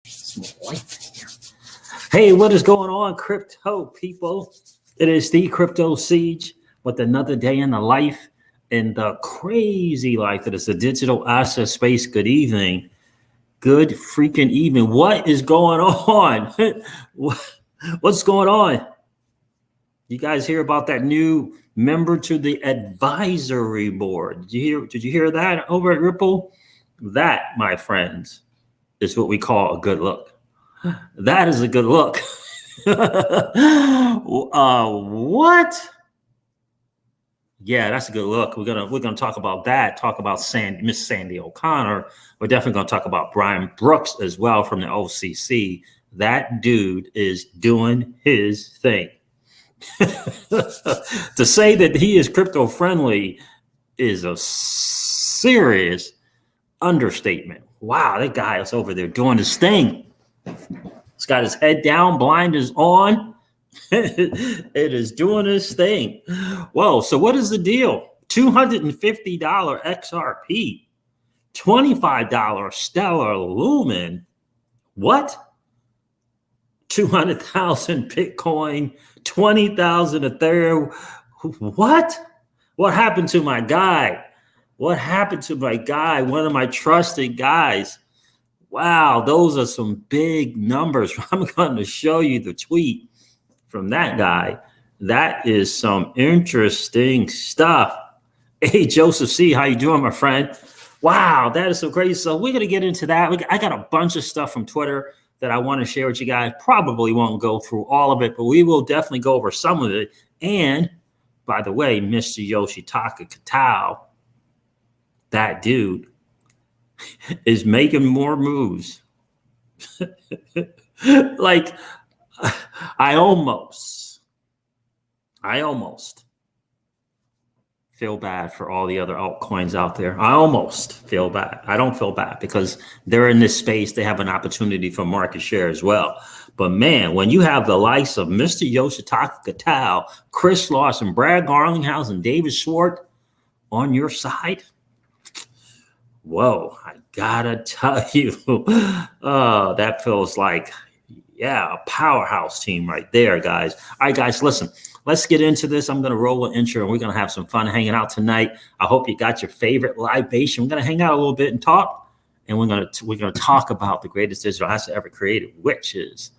Small light here. Hey, what is going on, crypto people? It is the Crypto Siege with another day in the life in the crazy life that is the digital asset space. Good evening. Good freaking evening. What is going on? What's going on? You guys hear about that new member to the advisory board? Did you hear that over at Ripple? That, my friends, is what we call a good look. That is a good look. What? Yeah, that's a good look. We're gonna talk about that. Talk about Miss Sandy O'Connor. We're definitely gonna talk about Brian Brooks as well from the OCC. That dude is doing his thing. To say that he is crypto friendly is a serious understatement. Wow, that guy is over there doing his thing. He's got his head down, blinders on. It is doing his thing. Whoa, so what is the deal? $250 XRP, $25 Stellar Lumen. What? 200,000 Bitcoin, 20,000 Ethereum. What? What happened to my guy? What happened to my guy? One of my trusted guys. Wow, those are some big numbers. I'm going to show you the tweet from that guy. That is some interesting stuff. Hey, Joseph C., how you doing, my friend? Wow, that is so crazy. So we're going to get into that. I got a bunch of stuff from Twitter that I want to share with you guys. Probably won't go through all of it, but we will definitely go over some of it. And by the way, Mr. Yoshitaka Katao, that dude is making more moves. Like, I almost feel bad for all the other altcoins out there. I almost feel bad. I don't feel bad because they're in this space. They have an opportunity for market share as well. But man, when you have the likes of Mr. Yoshitaka Katao, Chris Lawson, Brad Garlinghouse, and David Schwartz on your side, whoa, I gotta tell you, that feels like, yeah, a powerhouse team right there, guys. All right, guys, listen, let's get into this. I'm going to roll an intro, and we're going to have some fun hanging out tonight. I hope you got your favorite libation. We're going to hang out a little bit and talk, and we're going to talk about the greatest digital asset ever created, which is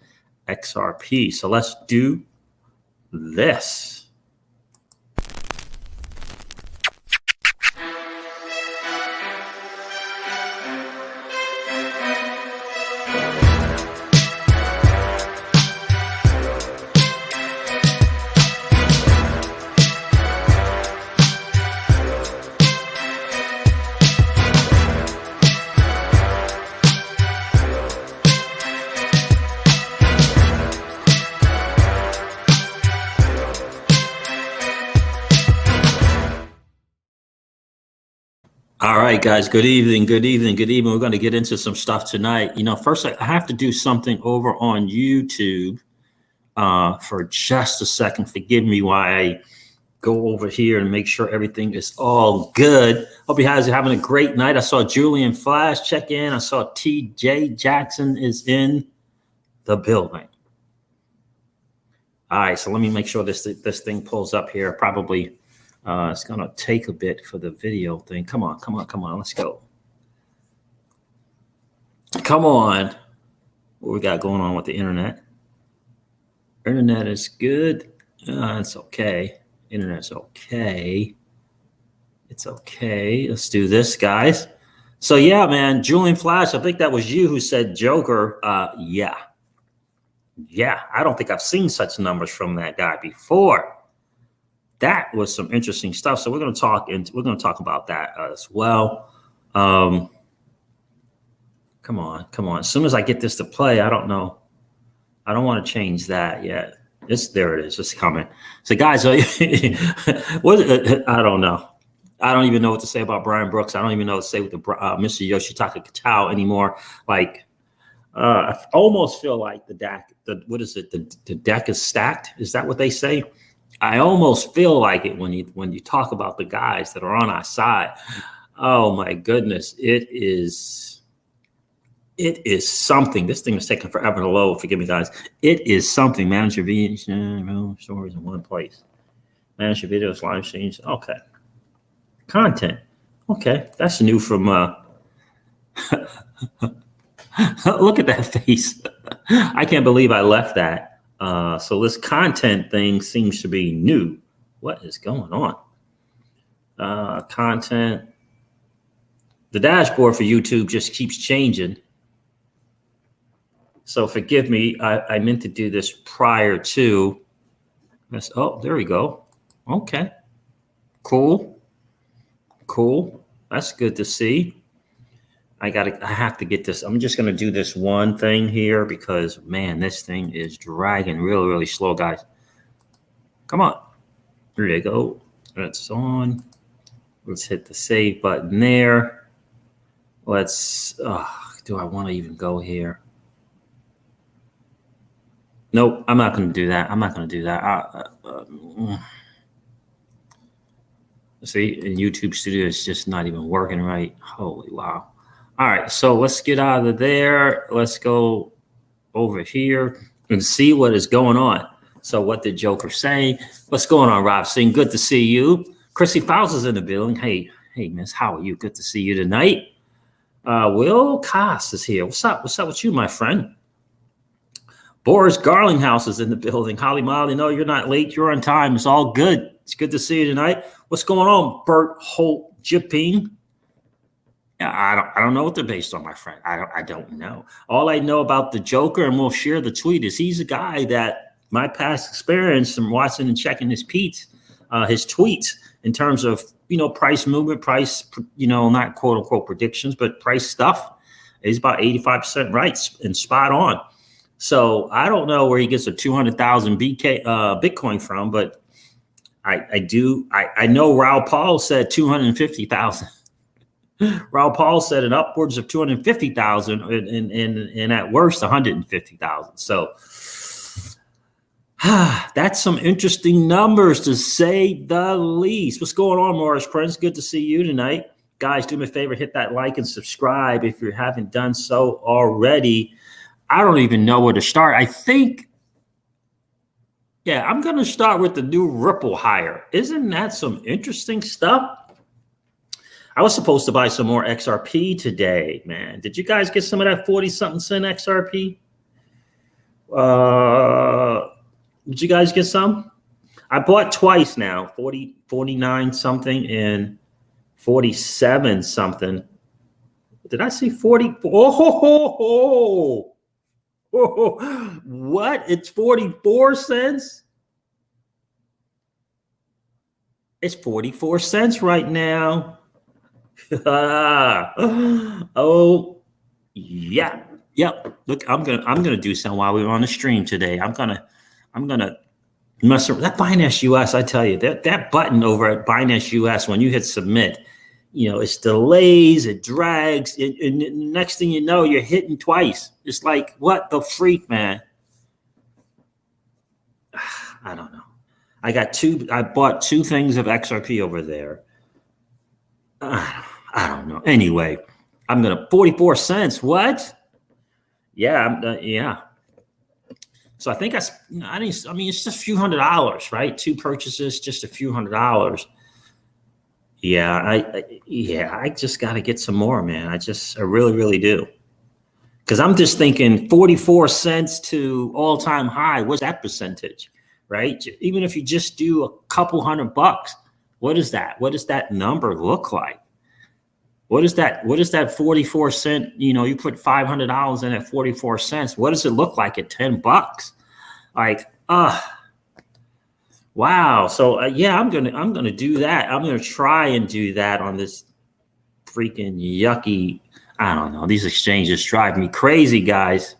XRP. So let's do this. All right, guys, good evening. We're going to get into some stuff tonight. You know, first, I have to do something over on YouTube for just a second. Forgive me while I go over here and make sure everything is all good. Hope you guys are having a great night. I saw Julian Flash check in. I saw TJ Jackson is in the building. All right, so let me make sure this thing pulls up here. Probably it's going to take a bit for the video thing. Come on. Let's go. Come on. What we got going on with the internet? Internet is good. It's okay. Internet's okay. It's okay. Let's do this, guys. So, yeah, man, Julian Flash, I think that was you who said Joker. Yeah, I don't think I've seen such numbers from that guy before. That was some interesting stuff. So we're going to talk about that as well. Come on. As soon as I get this to play, I don't know. I don't want to change that yet. There it is. It's coming. So guys, I don't know. I don't even know what to say about Brian Brooks. I don't even know what to say with Mr. Yoshitaka Katao anymore. Like, I almost feel like the deck. The deck is stacked. Is that what they say? I almost feel like it when you talk about the guys that are on our side. Oh my goodness, it is It is something. This thing is taking forever to load. Forgive me, guys. It is something. Manage your video stories in one place. Manage your videos, live streams. Okay. Content. Okay. That's new from look at that face. I can't believe I left that. So this content thing seems to be new. What is going on? Content. The dashboard for YouTube just keeps changing. So forgive me. I meant to do this prior to. Oh, there we go. Okay. Cool. That's good to see. I have to get this. I'm just going to do this one thing here because, man, this thing is dragging really, really slow, guys. Come on. Here you go. That's on. Let's hit the save button there. Let's, do I want to even go here? Nope, I'm not going to do that. See, in YouTube Studio, it's just not even working right. Holy wow. All right, so let's get out of there. Let's go over here and see what is going on. So what did Joker say? What's going on, Rob Singh? Good to see you. Chrissy Fowles is in the building. Hey, miss, how are you? Good to see you tonight. Will Koss is here. What's up with you, my friend? Boris Garlinghouse is in the building. Holly Molly, no, you're not late. You're on time. It's all good. It's good to see you tonight. What's going on, Bert Holt Jipping? Yeah, I don't know what they're based on, my friend. I don't know. All I know about the Joker, and we'll share the tweet, is he's a guy that my past experience from watching and checking his tweets in terms of, price movement, price, not quote unquote predictions, but price stuff. He's about 85% right and spot on. So I don't know where he gets a 200,000 Bitcoin from, but I know Raul Paul said 250,000. Raul Paul said an upwards of 250,000 and at worst 150,000. So that's some interesting numbers to say the least. What's going on, Morris Prince? Good to see you tonight. Guys, do me a favor, hit that like and subscribe if you haven't done so already. I don't even know where to start. I think, I'm going to start with the new Ripple hire. Isn't that some interesting stuff? I was supposed to buy some more XRP today, man. Did you guys get some of that 40-something cent XRP? Did you guys get some? I bought twice now, 40, 49 something and 47 something. Did I see 40? Oh, what? It's 44 cents? It's 44 cents right now. Oh, yeah. Yep. Look, I'm gonna do something while we're on the stream today. I'm gonna mess around. That Binance US, I tell you, that button over at Binance US, when you hit submit, it's delays, it drags, and next thing you know, you're hitting twice. It's like, what the freak, man? I don't know. I bought two things of XRP over there. I don't know. Anyway, I'm gonna 44 cents. What? Yeah. So I think it's just a few $100s, right? Two purchases, just a few $100s. Yeah, I just got to get some more, man. I really, really do. Because I'm just thinking 44 cents to all-time high. What's that percentage, right? Even if you just do a couple $100, what is that? What does that number look like? What is that 44 cent? You put $500 in at 44 cents. What does it look like at $10? Like, wow. So I'm gonna do that. I'm gonna try and do that on this freaking yucky. I don't know. These exchanges drive me crazy, guys.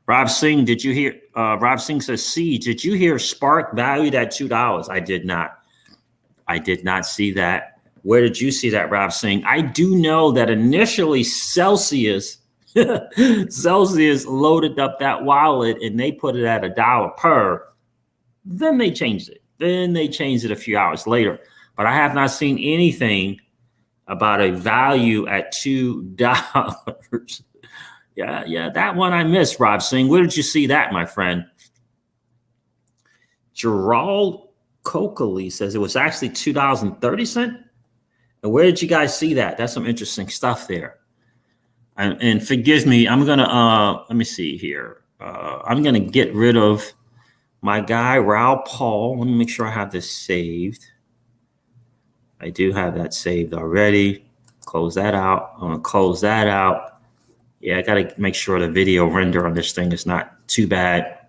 Rob Singh, did you hear? Rob Singh says, "See, did you hear Spark valued at $2?" I did not. I did not see that. Where did you see that, Rob Singh? I do know that initially Celsius loaded up that wallet and they put it at $1 per. Then they changed it. A few hours later. But I have not seen anything about a value at $2. Yeah, that one I missed, Rob Singh. Where did you see that, my friend? Gerald Coakley says it was actually $2.30. And where did you guys see that? That's some interesting stuff there. And forgive me, I'm gonna let me see here. I'm gonna get rid of my guy Raoul Paul. Let me make sure I have this saved. I do have that saved already. Close that out. I'm gonna close that out. Yeah, I gotta make sure the video render on this thing is not too bad.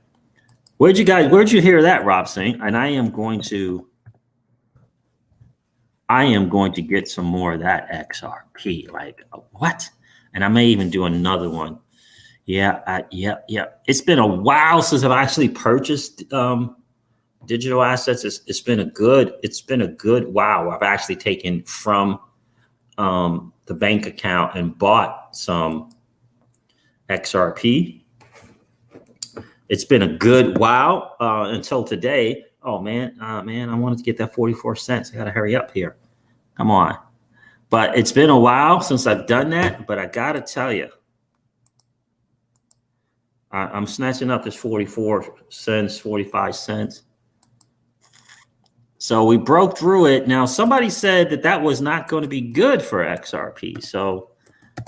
Where'd you hear that, Rob Singh? And I am going to get some more of that XRP. Like what? And I may even do another one. Yeah. It's been a while since I've actually purchased digital assets. It's been a good wow. I've actually taken from the bank account and bought some XRP. It's been a good while until today. Oh man, I wanted to get that 44 cents. I gotta hurry up here. Come on. But it's been a while since I've done that, but I gotta tell you, I'm snatching up this 44 cents, 45 cents. So we broke through it. Now, somebody said that was not going to be good for XRP. So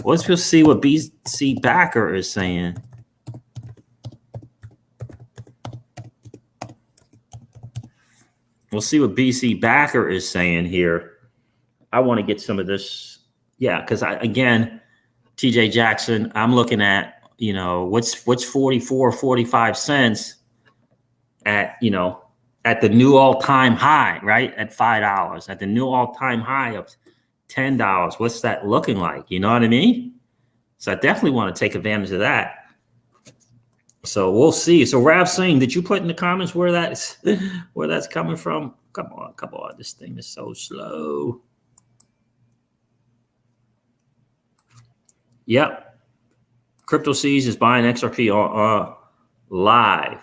let's just see what BC Backer is saying. We'll see what BC Backer is saying here. I want to get some of this. Yeah, because again, TJ Jackson, I'm looking at, what's 44, 45 cents at, at the new all-time high, right? At $5, at the new all-time high of $10. What's that looking like? You know what I mean? So I definitely want to take advantage of that. So we'll see. So Rav Singh, did you put in the comments where that's coming from? Come on. This thing is so slow. Yep. Crypto Seas is buying XRP live.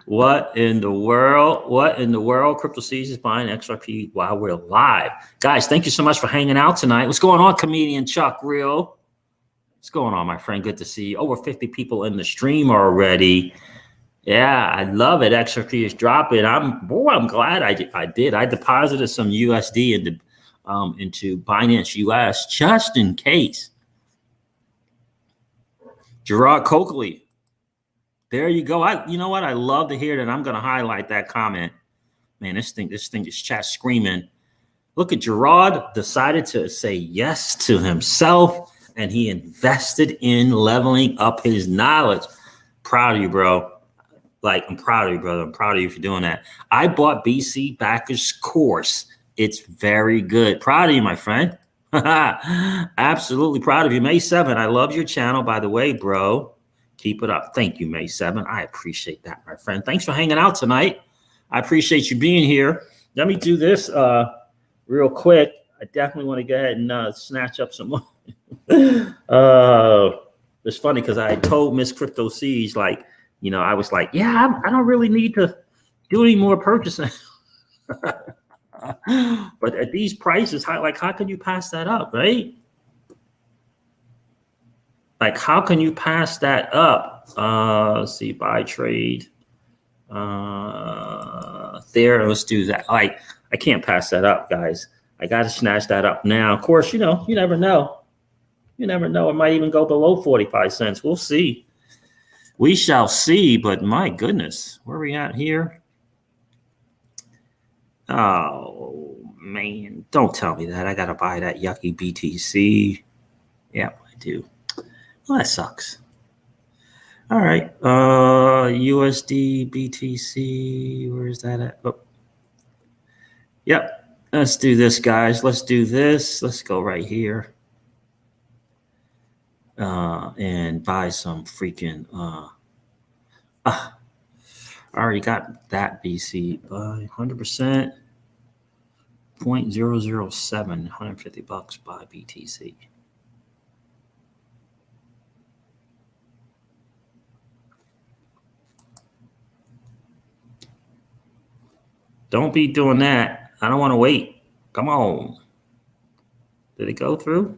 What in the world? Crypto Seas is buying XRP while we're live. Guys, thank you so much for hanging out tonight. What's going on, comedian Chuck Real? What's going on, my friend? Good to see you. Over 50 people in the stream already. Yeah, I love it. XRP is dropping. I'm glad I did. I deposited some USD into Binance US just in case. Gerard Coakley. There you go. You know what? I love to hear that. I'm going to highlight that comment. Man, this thing is chat screaming. Look at Gerard decided to say yes to himself, and he invested in leveling up his knowledge. Proud of you, bro. I'm proud of you, brother. I'm proud of you for doing that. I bought BC Backer's course. It's very good. Proud of you, my friend. Absolutely proud of you. May 7. I love your channel, by the way, bro. Keep it up. Thank you, May 7. I appreciate that, my friend. Thanks for hanging out tonight. I appreciate you being here. Let me do this real quick. I definitely want to go ahead and snatch up some more. It's funny because I told Miss Crypto Siege, I was like, yeah, I don't really need to do any more purchasing. But at these prices, how can you pass that up, right? How can you pass that up? Let's see, buy trade. There, let's do that. I can't pass that up, guys. I got to snatch that up now. Of course, you never know. You never know. It might even go below 45 cents. We'll see. We shall see. But my goodness, where are we at here? Oh, man. Don't tell me that. I got to buy that yucky BTC. Yeah, I do. Well, that sucks. All right. USD, BTC. Where is that at? Oh. Yep. Let's do this, guys. Let's do this. Let's go right here. And buy some freaking I already got that BC by 100%. 0.007, $150 by BTC. Don't be doing that. I don't want to wait. Come on. Did it go through?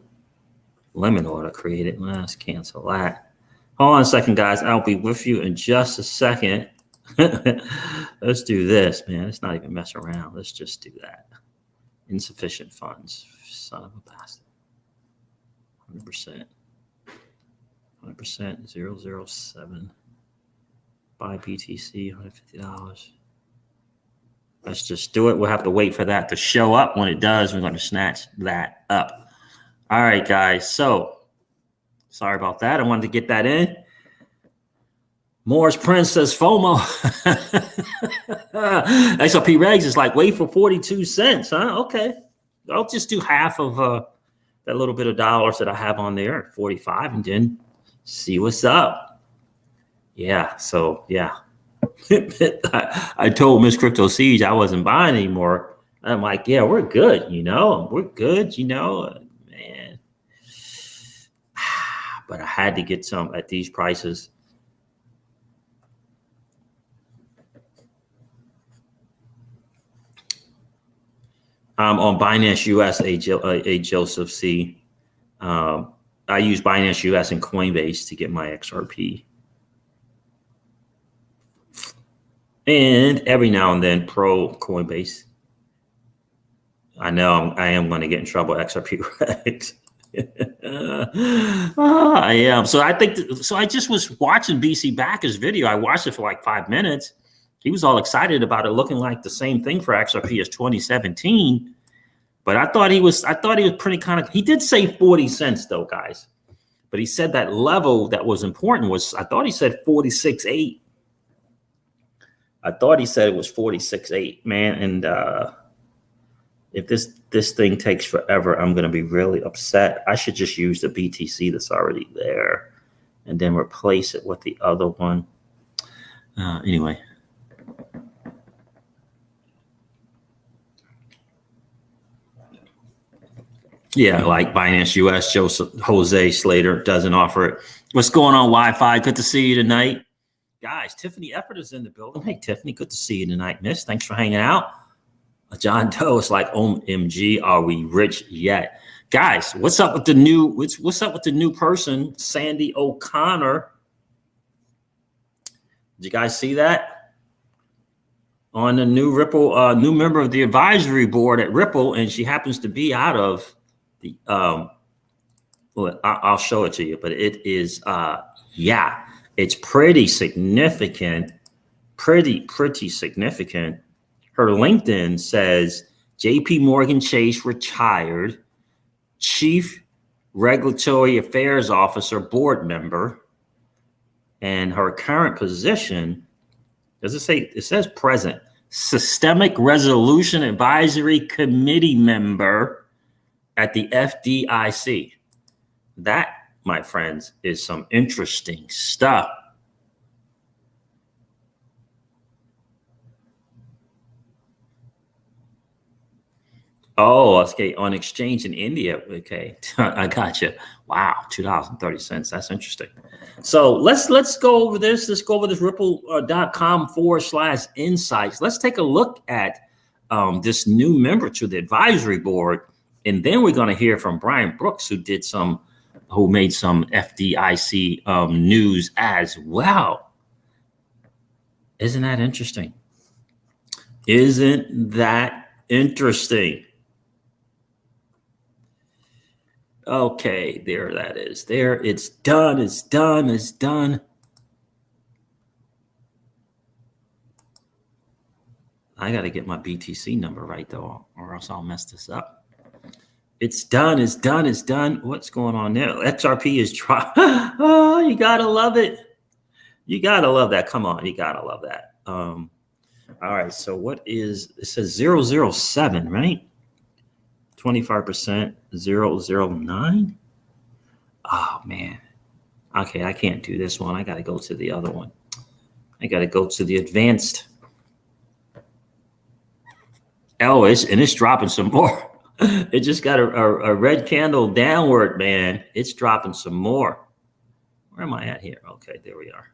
Limit order created. Let's cancel that. Hold on a second, guys. I'll be with you in just a second. Let's do this, man. Let's not even mess around. Let's just do that. Insufficient funds. Son of a bastard. 100%. 100%. 007. Buy BTC. $150. Let's just do it. We'll have to wait for that to show up. When it does, we're going to snatch that up. All right, guys. So, sorry about that. I wanted to get that in. Moore's Prince says FOMO. XRP regs is like, wait for 42 cents, huh? Okay. I'll just do half of that little bit of dollars that I have on there at 45 and then see what's up. Yeah. So, yeah. I told Miss Crypto Siege I wasn't buying anymore. I'm like, yeah, we're good. We're good, man. But I had to get some at these prices. On Binance US, a Joseph C. I use Binance US and Coinbase to get my XRP. And every now and then, pro Coinbase. I know I am going to get in trouble. XRP regs. I am. So I think. So I just was watching BC Backer's video. I watched it for like 5 minutes. He was all excited about it, looking like the same thing for XRP as 2017. But I thought he was pretty kind of. He did say 40 cents though, guys. But he said that level that was important was. I thought he said 46.8. I thought he said it was 46.8, man. And if this thing takes forever, I'm going to be really upset. I should just use the BTC that's already there and then replace it with the other one. Anyway. Yeah, like Binance US, Jose Slater doesn't offer it. What's going on, Wi-Fi? Good to see you tonight. Guys, Tiffany Effort is in the building. Hey, Tiffany, good to see you tonight, miss. Thanks for hanging out. John Doe is like, OMG, are we rich yet? Guys, what's up with the new person, Sandy O'Connor? Did you guys see that? On the new Ripple, new member of the advisory board at Ripple, and she happens to be out of the, well, I'll show it to you, but it is, yeah. It's pretty significant, pretty significant. Her LinkedIn says JP Morgan Chase retired, Chief Regulatory Affairs Officer, board member, and her current position, does it say, it says present, Systemic Resolution Advisory Committee member at the FDIC. That, my friends, is some interesting stuff. Oh, okay. On exchange in India. Okay. I got you. Wow. $2.30. That's interesting. So let's go over this. Let's go over this ripple.com/insights. Let's take a look at this new member to the advisory board. And then we're going to hear from Brian Brooks, who made some FDIC news as well. Isn't that interesting? Isn't that interesting? Okay, there that is. There, it's done. It's done. It's done. I got to get my BTC number right, though, or else I'll mess this up. It's done. It's done. It's done. What's going on there? XRP is trying. Oh, you got to love it. You got to love that. Come on. You got to love that. All right. So what is, it says 007, right? 25%, 009. Oh, man. Okay. I can't do this one. I got to go to the other one. I got to go to the advanced. Oh, it's dropping some more. It just got a red candle downward, man. It's dropping some more. Where am I at here? Okay, there we are.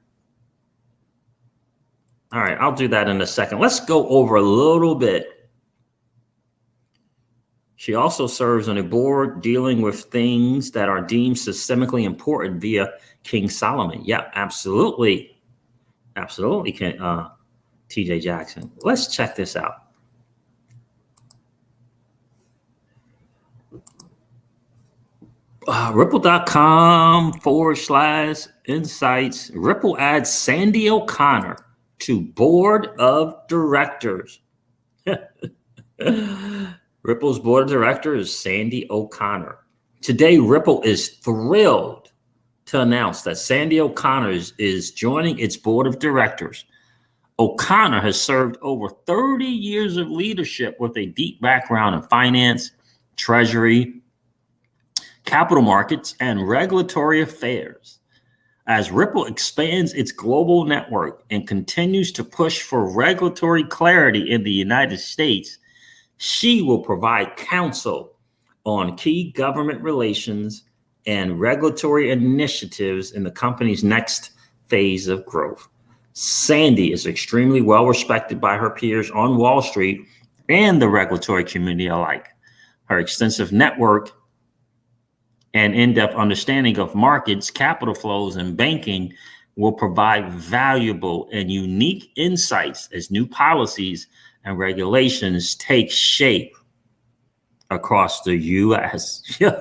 All right, I'll do that in a second. Let's go over a little bit She also serves on a board dealing with things that are deemed systemically important via King Solomon. Yeah, absolutely. Absolutely, TJ Jackson. Let's check this out. Ripple.com/insights. Ripple adds Sandy O'Connor to board of directors. Ripple's board of directors is Sandy O'Connor. Today, Ripple is thrilled to announce that Sandy O'Connor is joining its board of directors. O'Connor has served over 30 years of leadership with a deep background in finance, treasury, capital markets, and regulatory affairs. As Ripple expands its global network and continues to push for regulatory clarity in the United States, she will provide counsel on key government relations and regulatory initiatives in the company's next phase of growth. Sandy is extremely well respected by her peers on Wall Street and the regulatory community alike. Her extensive network and in-depth understanding of markets, capital flows, and banking will provide valuable and unique insights as new policies and regulations take shape across the U.S. Said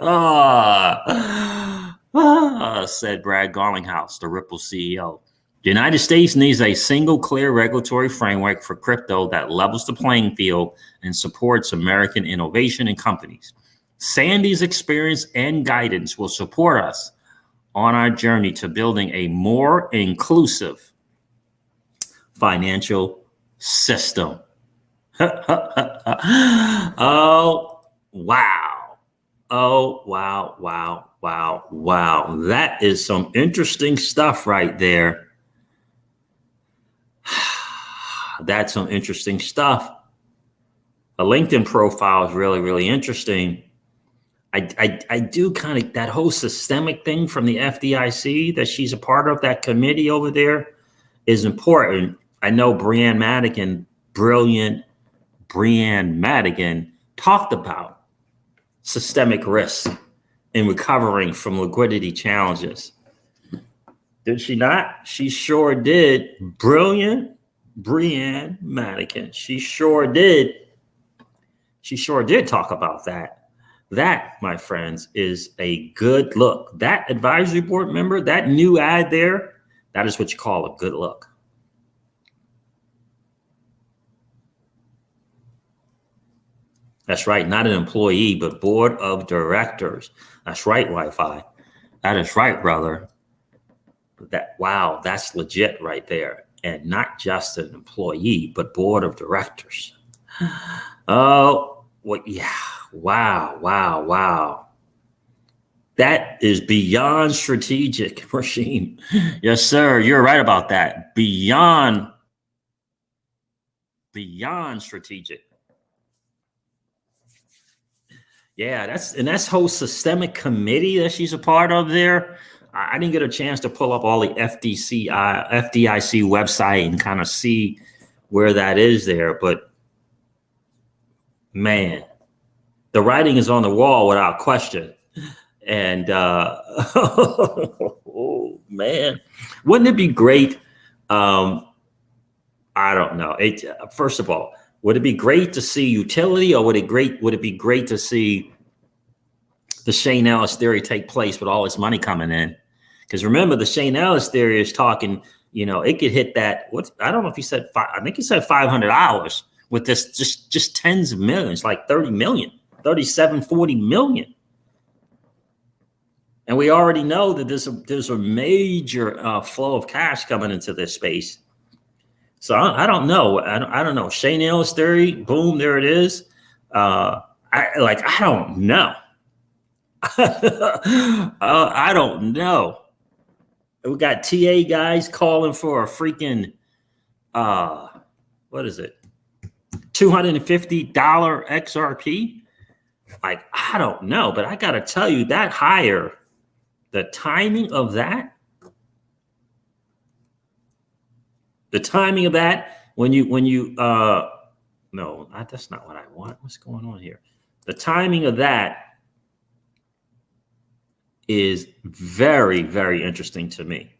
Brad Garlinghouse, the Ripple CEO. The United States needs a single clear regulatory framework for crypto that levels the playing field and supports American innovation and companies. Sandy's experience and guidance will support us on our journey to building a more inclusive financial system. Oh, wow. Oh, wow, wow, wow, wow. That is some interesting stuff right there. That's some interesting stuff. A LinkedIn profile is really, really interesting. I do kind of that whole systemic thing from the FDIC that she's a part of, that committee over there, is important. I know Brianne Madigan, brilliant Brianne Madigan, talked about systemic risk in recovering from liquidity challenges. Did she not? She sure did. Brilliant Brianne Madigan. She sure did. She sure did talk about that. That, my friends, is a good look. That advisory board member, that new ad there, that is what you call a good look. That's right. Not an employee, but board of directors. That's right, Wi-Fi. That is right, brother. Wow, that's legit right there. And not just an employee, but board of directors. Oh, well, yeah. Wow, wow, wow. That is beyond strategic, Rasheen. Yes, sir. You're right about that. Beyond strategic. Yeah, that's whole systemic committee that she's a part of there. I didn't get a chance to pull up all the FDIC website and kind of see where that is there, but man, the writing is on the wall without question. And oh man, wouldn't it be great? I don't know. First of all, would it be great to see utility, or would it be great to see the Shane Ellis theory take place with all this money coming in? Because remember, the Shane Ellis theory is talking, it could hit that. I don't know if he said I think he said $500 with this just tens of millions, like 30 million, 37, 40 million. And we already know that there's a major flow of cash coming into this space. So I don't know. I don't know. Shane Ellis theory, boom, there it is. I don't know. I don't know. We got TA guys calling for a freaking, what is it? $250 XRP. Like, I don't know, but I got to tell you, that higher, the timing of that, when you, no, that's not what I want. What's going on here? The timing of that is very, very interesting to me.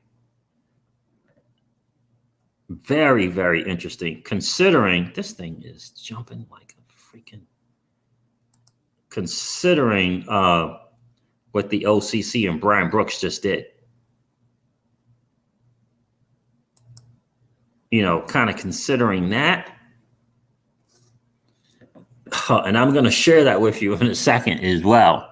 Very, very interesting, considering this thing is jumping like a freaking, considering what the OCC and Brian Brooks just did. You know, kind of considering that. And I'm going to share that with you in a second as well.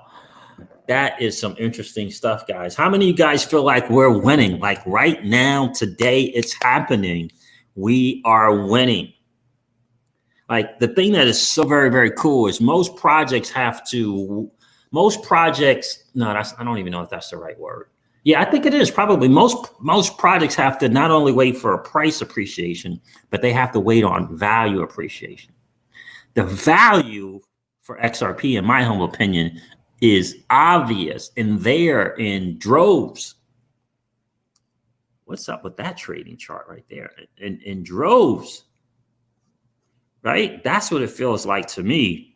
That is some interesting stuff, guys. How many of you guys feel like we're winning? Like right now, today, it's happening. We are winning. Like the thing that is so very, very cool is most projects, I don't even know if that's the right word. Yeah, I think it is probably. Most projects have to not only wait for a price appreciation, but they have to wait on value appreciation. The value for XRP, in my humble opinion, is obvious and there in droves. What's up with that trading chart right there? In droves, right? That's what it feels like to me.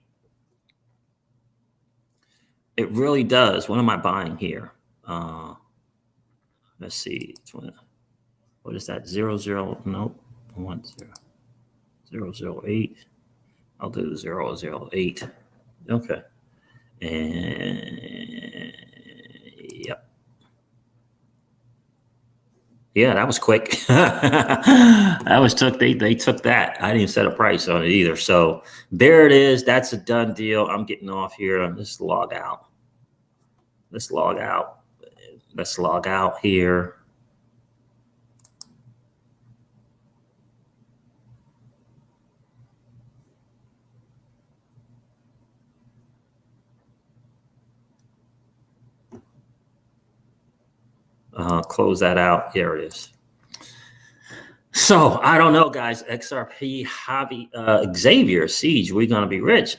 It really does. What am I buying here? Let's see. What is that? 00? Nope. 10. 008. I'll do 008. Okay. And yep. Yeah, that was quick. That was they took that. I didn't even set a price on it either. So there it is. That's a done deal. I'm getting off here. Let's log out. Let's log out. Let's log out here. Close that out. Here it is. So I don't know, guys. XRP, Xavier, Siege, we're going to be rich.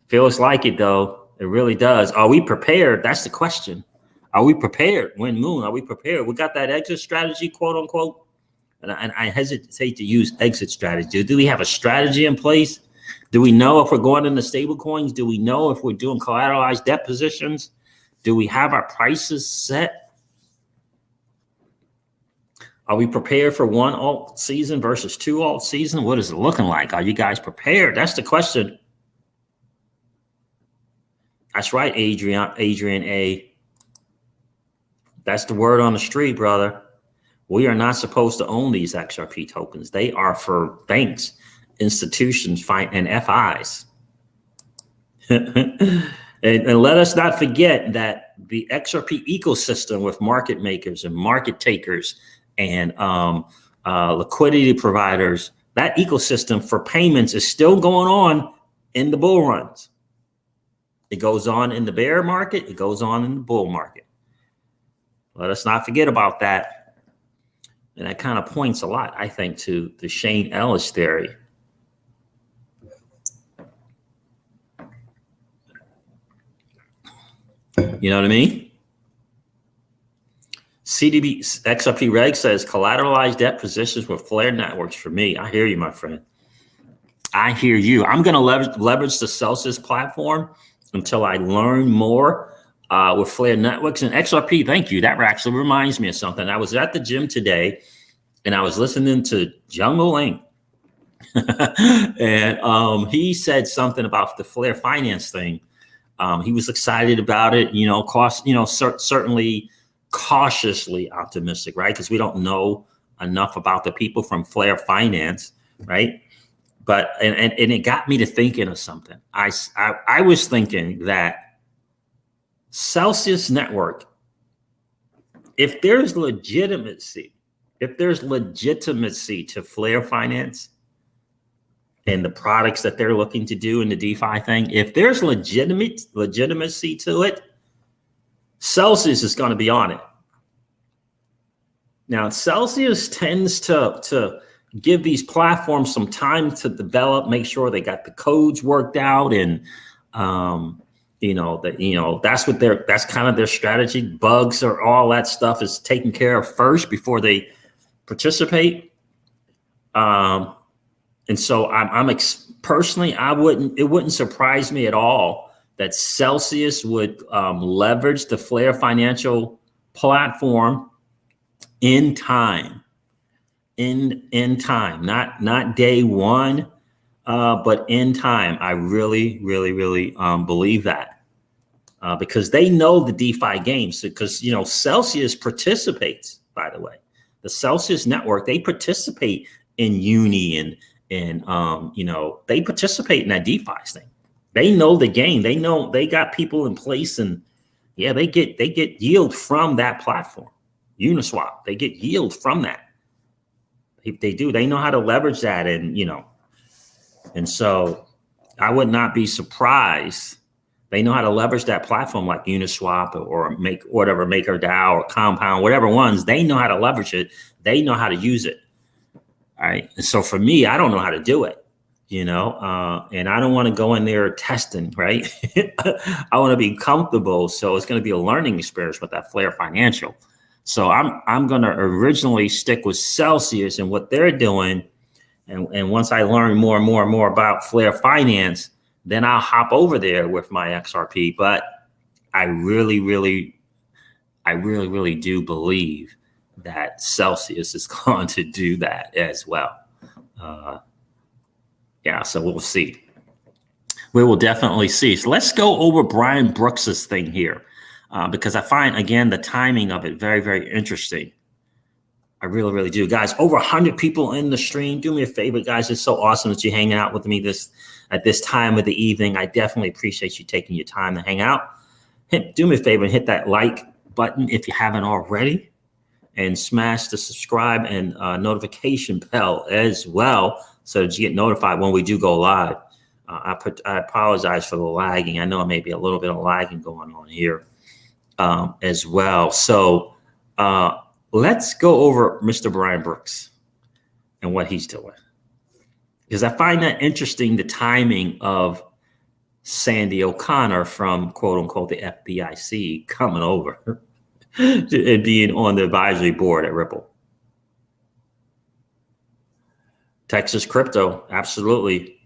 Feels like it, though. It really does. Are we prepared? That's the question. Are we prepared? When Moon, are we prepared? We got that exit strategy, quote unquote. And I hesitate to use exit strategy. Do we have a strategy in place? Do we know if we're going into stable coins? Do we know if we're doing collateralized debt positions? Do we have our prices set? Are we prepared for one alt season versus two alt season? What is it looking like? Are you guys prepared? That's the question. That's right, Adrian A. That's the word on the street, brother. We are not supposed to own these XRP tokens. They are for banks, institutions, and FIs. And let us not forget that the XRP ecosystem with market makers and market takers and liquidity providers, that ecosystem for payments is still going on in the bull runs. It goes on in the bear market. It goes on in the bull market. Let us not forget about that. And that kind of points a lot, I think, to the Shane Ellis theory. You know what I mean? CDB XRP Reg says collateralized debt positions with Flare networks for me. I hear you, my friend. I hear you. I'm going to leverage the Celsius platform until I learn more with Flare networks and XRP. Thank you. That actually reminds me of something. I was at the gym today and I was listening to Jungle Link. And he said something about the Flare finance thing. He was excited about it, certainly cautiously optimistic, right? Because we don't know enough about the people from Flare Finance, right? But and it got me to thinking of something. I was thinking that Celsius Network, if there's legitimacy to Flare Finance and the products that they're looking to do in the DeFi thing, if there's legitimacy to it, Celsius is going to be on it. Now, Celsius tends to give these platforms some time to develop, make sure they got the codes worked out, and that's kind of their strategy. Bugs or all that stuff is taken care of first before they participate. And so personally, it wouldn't surprise me at all that Celsius would leverage the Flare financial platform in time, in time, not day one, but in time. I really, really, really believe that because they know the DeFi games. Because Celsius participates. By the way, the Celsius network, they participate in Uni and they participate in that DeFi thing. They know the game. They know they got people in place, and yeah, they get yield from that platform. Uniswap, they get yield from that. They do. They know how to leverage that, and so I would not be surprised. They know how to leverage that platform like Uniswap or MakerDAO or Compound, whatever ones. They know how to leverage it. They know how to use it. All right. And so for me, I don't know how to do it, and I don't want to go in there testing, right? I want to be comfortable. So it's going to be a learning experience with that Flare Financial. So I'm going to originally stick with Celsius and what they're doing. And once I learn more and more and more about Flare Finance, then I'll hop over there with my XRP. But I really, really do believe that Celsius is going to do that as well. So we'll see. We will definitely see. So let's go over Brian Brooks's thing here, because I find, again, the timing of it very, very interesting. I really, really do. Guys, over 100 people in the stream. Do me a favor, guys. It's so awesome that you're hanging out with me at this time of the evening. I definitely appreciate you taking your time to hang out. Do me a favor and hit that like button if you haven't already, and smash the subscribe and notification bell as well, so that you get notified when we do go live. I apologize for the lagging. I know it may be a little bit of lagging going on here as well. So let's go over Mr. Brian Brooks and what he's doing, because I find that interesting, the timing of Sandy O'Connor from quote unquote the FDIC coming over and being on the advisory board at Ripple. Texas crypto, absolutely.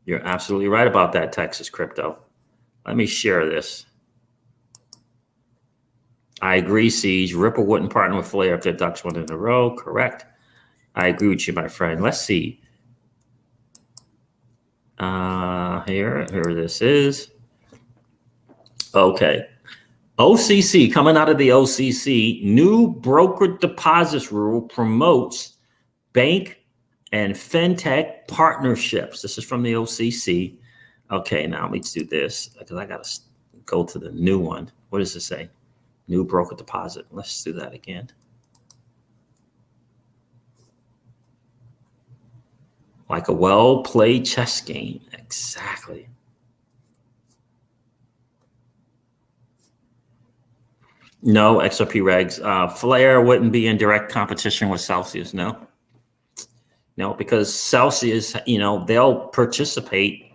You're absolutely right about that, Texas crypto. Let me share this. I agree, Siege. Ripple wouldn't partner with Flare if their ducks went in a row. Correct. I agree with you, my friend. Let's see. Here this is. Okay. OCC, coming out of the OCC, new broker deposits rule promotes bank and fintech partnerships. This is from the OCC. Okay, now let's do this because I got to go to the new one. What does it say? New broker deposit. Let's do that again. Like a well-played chess game. Exactly. No, XRP regs. Flare wouldn't be in direct competition with Celsius. No, because Celsius, they'll participate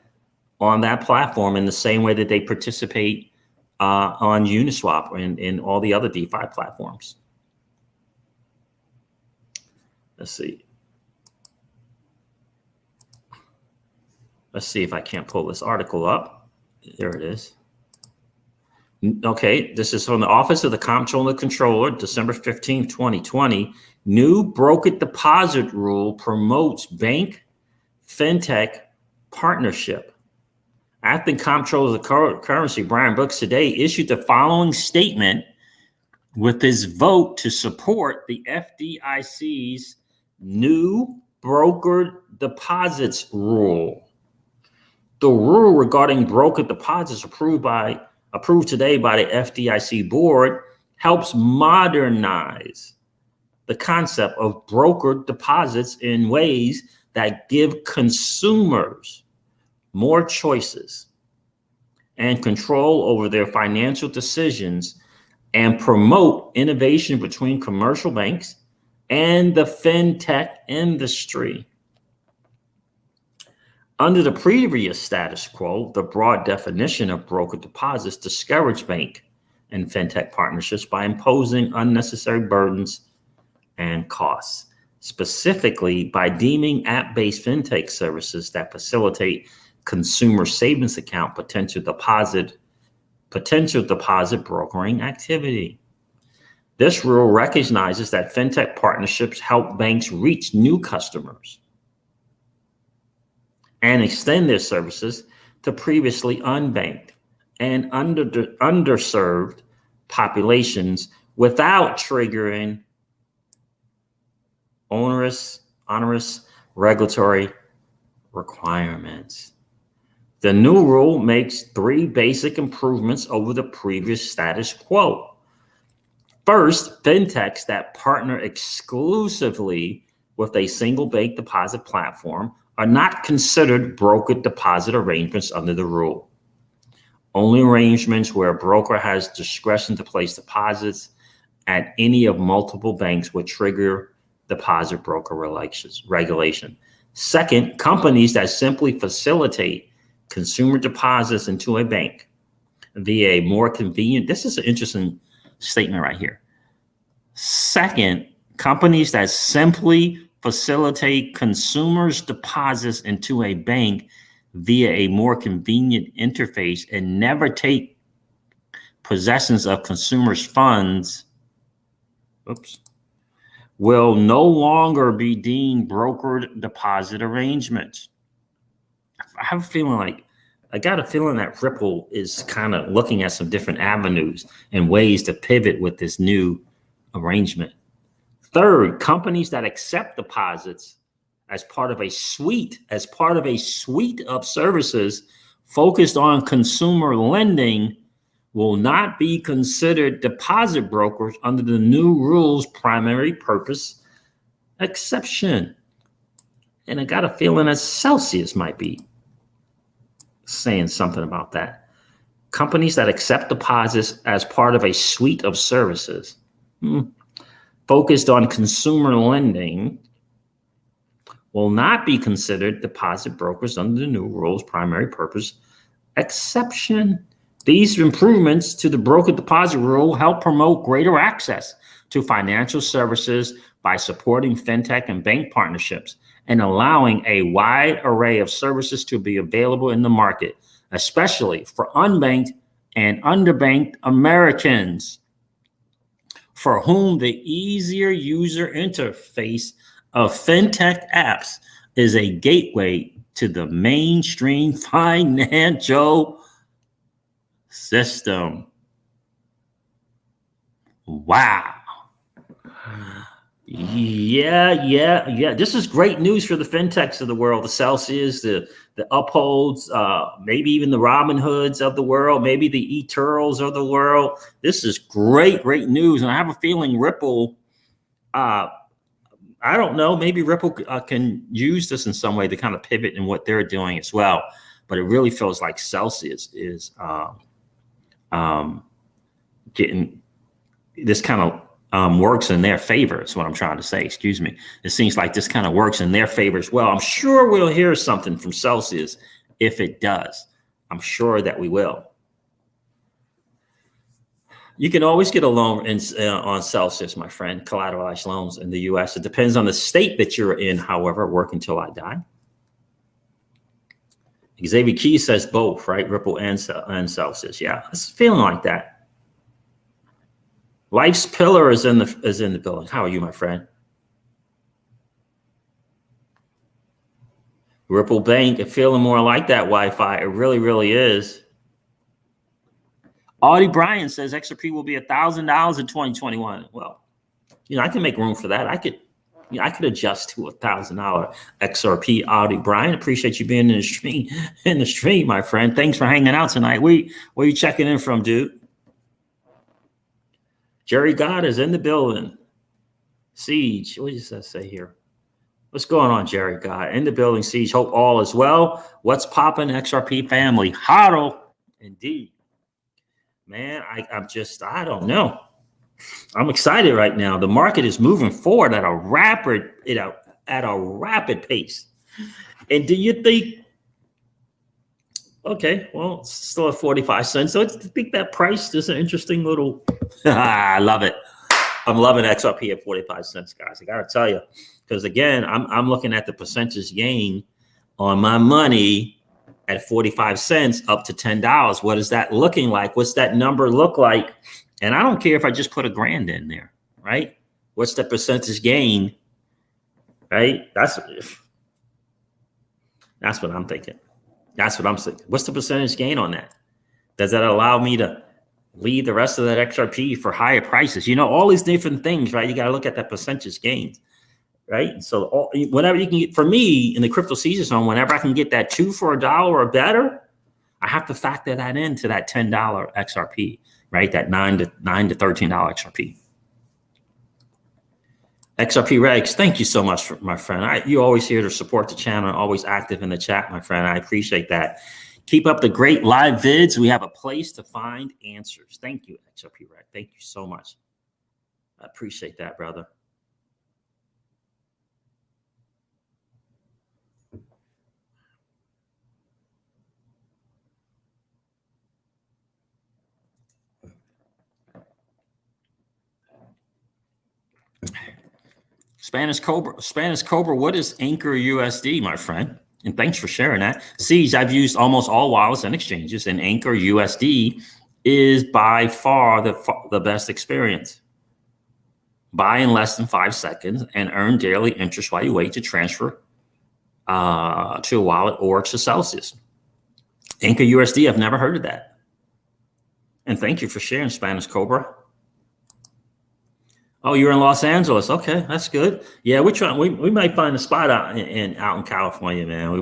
on that platform in the same way that they participate on Uniswap and in all the other DeFi platforms. Let's see. Let's see if I can't pull this article up. There it is. Okay, this is from the Office of the Comptroller Controller, December 15th, 2020. New broker deposit rule promotes bank fintech partnership. Acting Comptroller of the Currency, Brian Brooks, today issued the following statement with his vote to support the FDIC's new broker deposits rule. The rule regarding broker deposits approved today by the FDIC board helps modernize the concept of broker deposits in ways that give consumers more choices and control over their financial decisions and promote innovation between commercial banks and the fintech industry. Under the previous status quo, the broad definition of broker deposits discouraged bank and fintech partnerships by imposing unnecessary burdens and costs. specifically by deeming app-based fintech services that facilitate consumer savings account potential deposit brokering activity. This rule recognizes that fintech partnerships help banks reach new customers and extend their services to previously unbanked and underserved populations without triggering onerous regulatory requirements. The new rule makes 3 basic improvements over the previous status quo. First, fintechs that partner exclusively with a single bank deposit platform are not considered brokered deposit arrangements under the rule. Only arrangements where a broker has discretion to place deposits at any of multiple banks would trigger deposit broker regulation. Second, companies that simply facilitate consumer deposits into a bank via a more convenient, this is an interesting statement right here. Second, companies that simply facilitate consumers' deposits into a bank via a more convenient interface and never take possessions of consumers' funds, will no longer be deemed brokered deposit arrangements. I got a feeling that Ripple is kind of looking at some different avenues and ways to pivot with this new arrangement. Third, companies that accept deposits as part of a suite of services focused on consumer lending will not be considered deposit brokers under the new rule's primary purpose exception. And I got a feeling that Celsius might be saying something about that. Companies that accept deposits as part of a suite of services focused on consumer lending will not be considered deposit brokers under the new rule's primary purpose exception. These improvements to the broker deposit rule help promote greater access to financial services by supporting fintech and bank partnerships and allowing a wide array of services to be available in the market, especially for unbanked and underbanked Americans, for whom the easier user interface of fintech apps is a gateway to the mainstream financial system. Wow. Yeah. This is great news for the fintechs of the world, the Celsius, the Upholds, maybe even the Robinhoods of the world, maybe the eTurls of the world. This is great news. And I have a feeling Ripple, I don't know, maybe Ripple can use this in some way to kind of pivot in what they're doing as well. But it really feels like Celsius is getting this kind of works in their favor is what I'm trying to say. Excuse me. It seems like this kind of works in their favor as well. I'm sure we'll hear something from Celsius if it does. I'm sure that we will. You can always get a loan on Celsius, my friend, collateralized loans in the U.S. It depends on the state that you're in, however, work until I die. Xavier Key says both, right? Ripple and Celsius. Yeah, it's feeling like that. Life's Pillar is in the building. How are you, my friend? Ripple Bank, it's feeling more like that Wi-Fi. It really is. Audie Bryan says XRP will be $1,000 in 2021. Well, I can make room for that. I could adjust to $1,000 XRP. Audie Bryan, appreciate you being in the stream, my friend. Thanks for hanging out tonight. Where are you checking in from, dude? Jerry God is in the building. Siege, what does that say here? What's going on, Jerry God? In the building, Siege. Hope all is well. What's poppin', XRP family? Hodl, indeed. Man, I don't know. I'm excited right now. The market is moving forward at a rapid pace. And do you think? Okay, well, it's still at 45 cents. So I think that price is an interesting little. I love it. I'm loving XRP at 45 cents, guys. I got to tell you, because again, I'm looking at the percentage gain on my money at 45 cents up to $10. What is that looking like? What's that number look like? And I don't care if I just put $1,000 in there, right? What's the percentage gain, right? That's what I'm thinking. That's what I'm thinking. What's the percentage gain on that? Does that allow me to leave the rest of that XRP for higher prices? You know, all these different things, right? You got to look at that percentage gains, right? So whenever you can get, for me in the crypto season zone, whenever I can get that 2 for $1 or better, I have to factor that into that $10 XRP, right? That $9 to $13 XRP. XRP Regs, thank you so much, my friend. You're always here to support the channel, always active in the chat, my friend. I appreciate that. Keep up the great live vids. We have a place to find answers. Thank you, XRP Reg. Thank you so much. I appreciate that, brother. Spanish Cobra, what is Anchor USD, my friend? And thanks for sharing that. Siege, I've used almost all wallets and exchanges, and Anchor USD is by far the best experience. Buy in less than 5 seconds and earn daily interest while you wait to transfer to a wallet or to Celsius. Anchor USD, I've never heard of that. And thank you for sharing, Spanish Cobra. Oh, you're in Los Angeles. Okay, that's good. Yeah, we're trying. We might find a spot out in California, man. We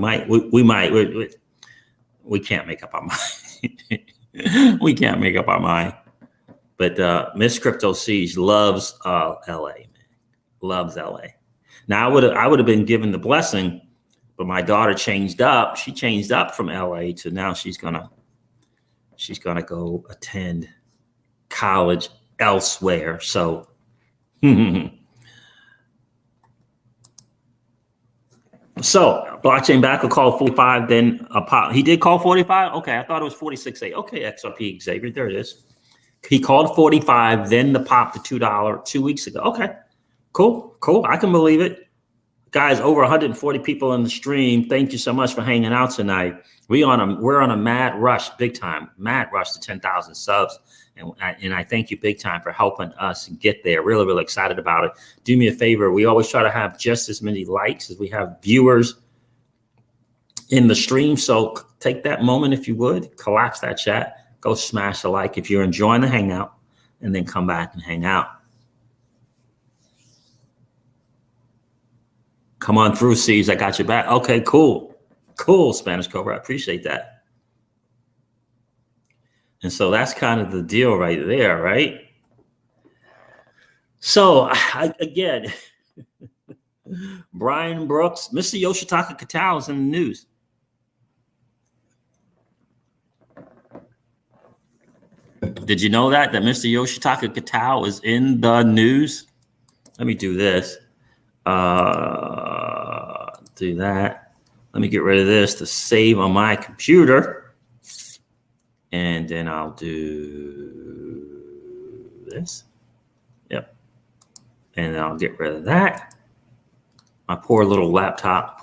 can't make up our mind. We can't make up our mind. But Miss Crypto Siege loves LA, man. Loves LA. Now I would have been given the blessing, but my daughter changed up. She changed up from LA to now she's gonna go attend college elsewhere. So. So blockchain backer called 45, then a pop. He did call 45. Okay, I thought it was 46.8. Okay, XRP Xavier, there it is. He called 45, then the pop to $2 2 weeks ago. Okay, cool. I can believe it. Guys, over 140 people in the stream. Thank you so much for hanging out tonight. We're on a mad rush, big time, mad rush to 10,000 subs. And I thank you big time for helping us get there. Really, really excited about it. Do me a favor. We always try to have just as many likes as we have viewers in the stream. So take that moment, if you would, collapse that chat, go smash a like if you're enjoying the hangout, and then come back and hang out. Come on through, C's. I got your back. Okay, cool. Spanish Cobra. I appreciate that. And so that's kind of the deal right there, right? So again, Brian Brooks, Mr. Yoshitaka Katao is in the news. Did you know that Mr. Yoshitaka Katao is in the news? Let me do this. Do that. Let me get rid of this to save on my computer. And then I'll do this. Yep. And then I'll get rid of that. My poor little laptop.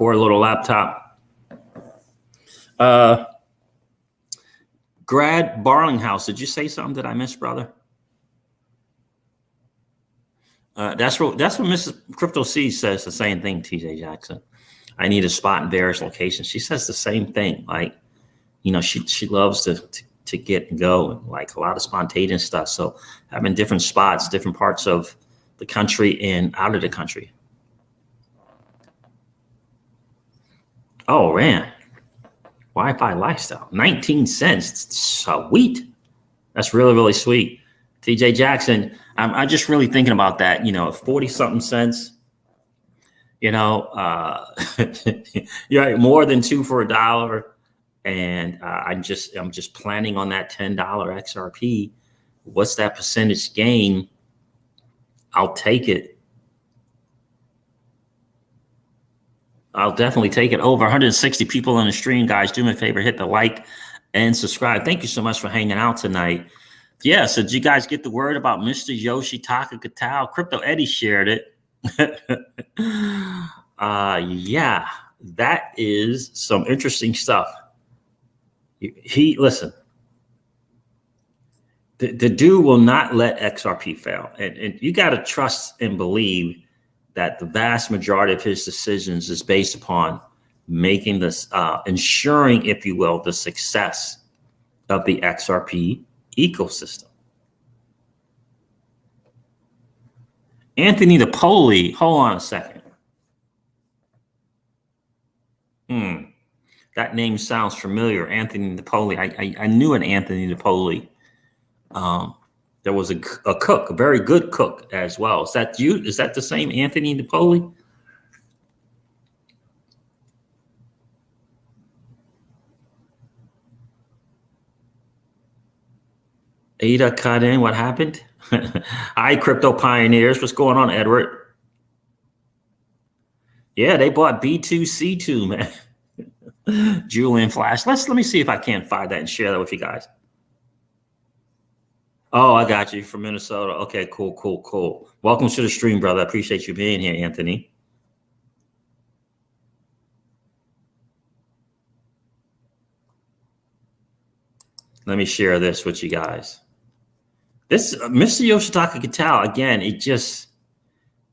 Grad Barlinghouse, did you say something that I missed, brother? That's what Mrs. Crypto C says, the same thing, TJ Jackson. I need a spot in various locations. She says the same thing. Like, you know, she loves to get and go, and like a lot of spontaneous stuff. So having different spots, different parts of the country and out of the country. Oh man, Wi-Fi lifestyle, 19 cents, sweet. That's really, really sweet. TJ Jackson, I'm just really thinking about that. You know, 40 something cents. You know, you're right, more than 2 for $1. And I'm just planning on that $10 XRP. What's that percentage gain? I'll take it. I'll definitely take it. Over 160 people on the stream, guys. Do me a favor, hit the like and subscribe. Thank you so much for hanging out tonight. Yeah, so did you guys get the word about Mr. Yoshitaka Kitao? Crypto Eddie shared it. Yeah, that is some interesting stuff. Listen, the dude will not let XRP fail. And you got to trust and believe that the vast majority of his decisions is based upon making this, ensuring, if you will, the success of the XRP ecosystem. Anthony Napoli, hold on a second. That name sounds familiar. Anthony Napoli. I knew an Anthony Napoli. There was a cook, a very good cook as well. Is that you? Is that the same Anthony Napoli? Ada cut in. What happened? Hi, crypto pioneers. What's going on, Edward? Yeah, they bought B2C2, man. Julian Flash. Let me see if I can't find that and share that with you guys. Oh, I got you from Minnesota. Okay, cool. Welcome to the stream, brother. I appreciate you being here, Anthony. Let me share this with you guys. This Mr. Yoshitaka Kitao, again,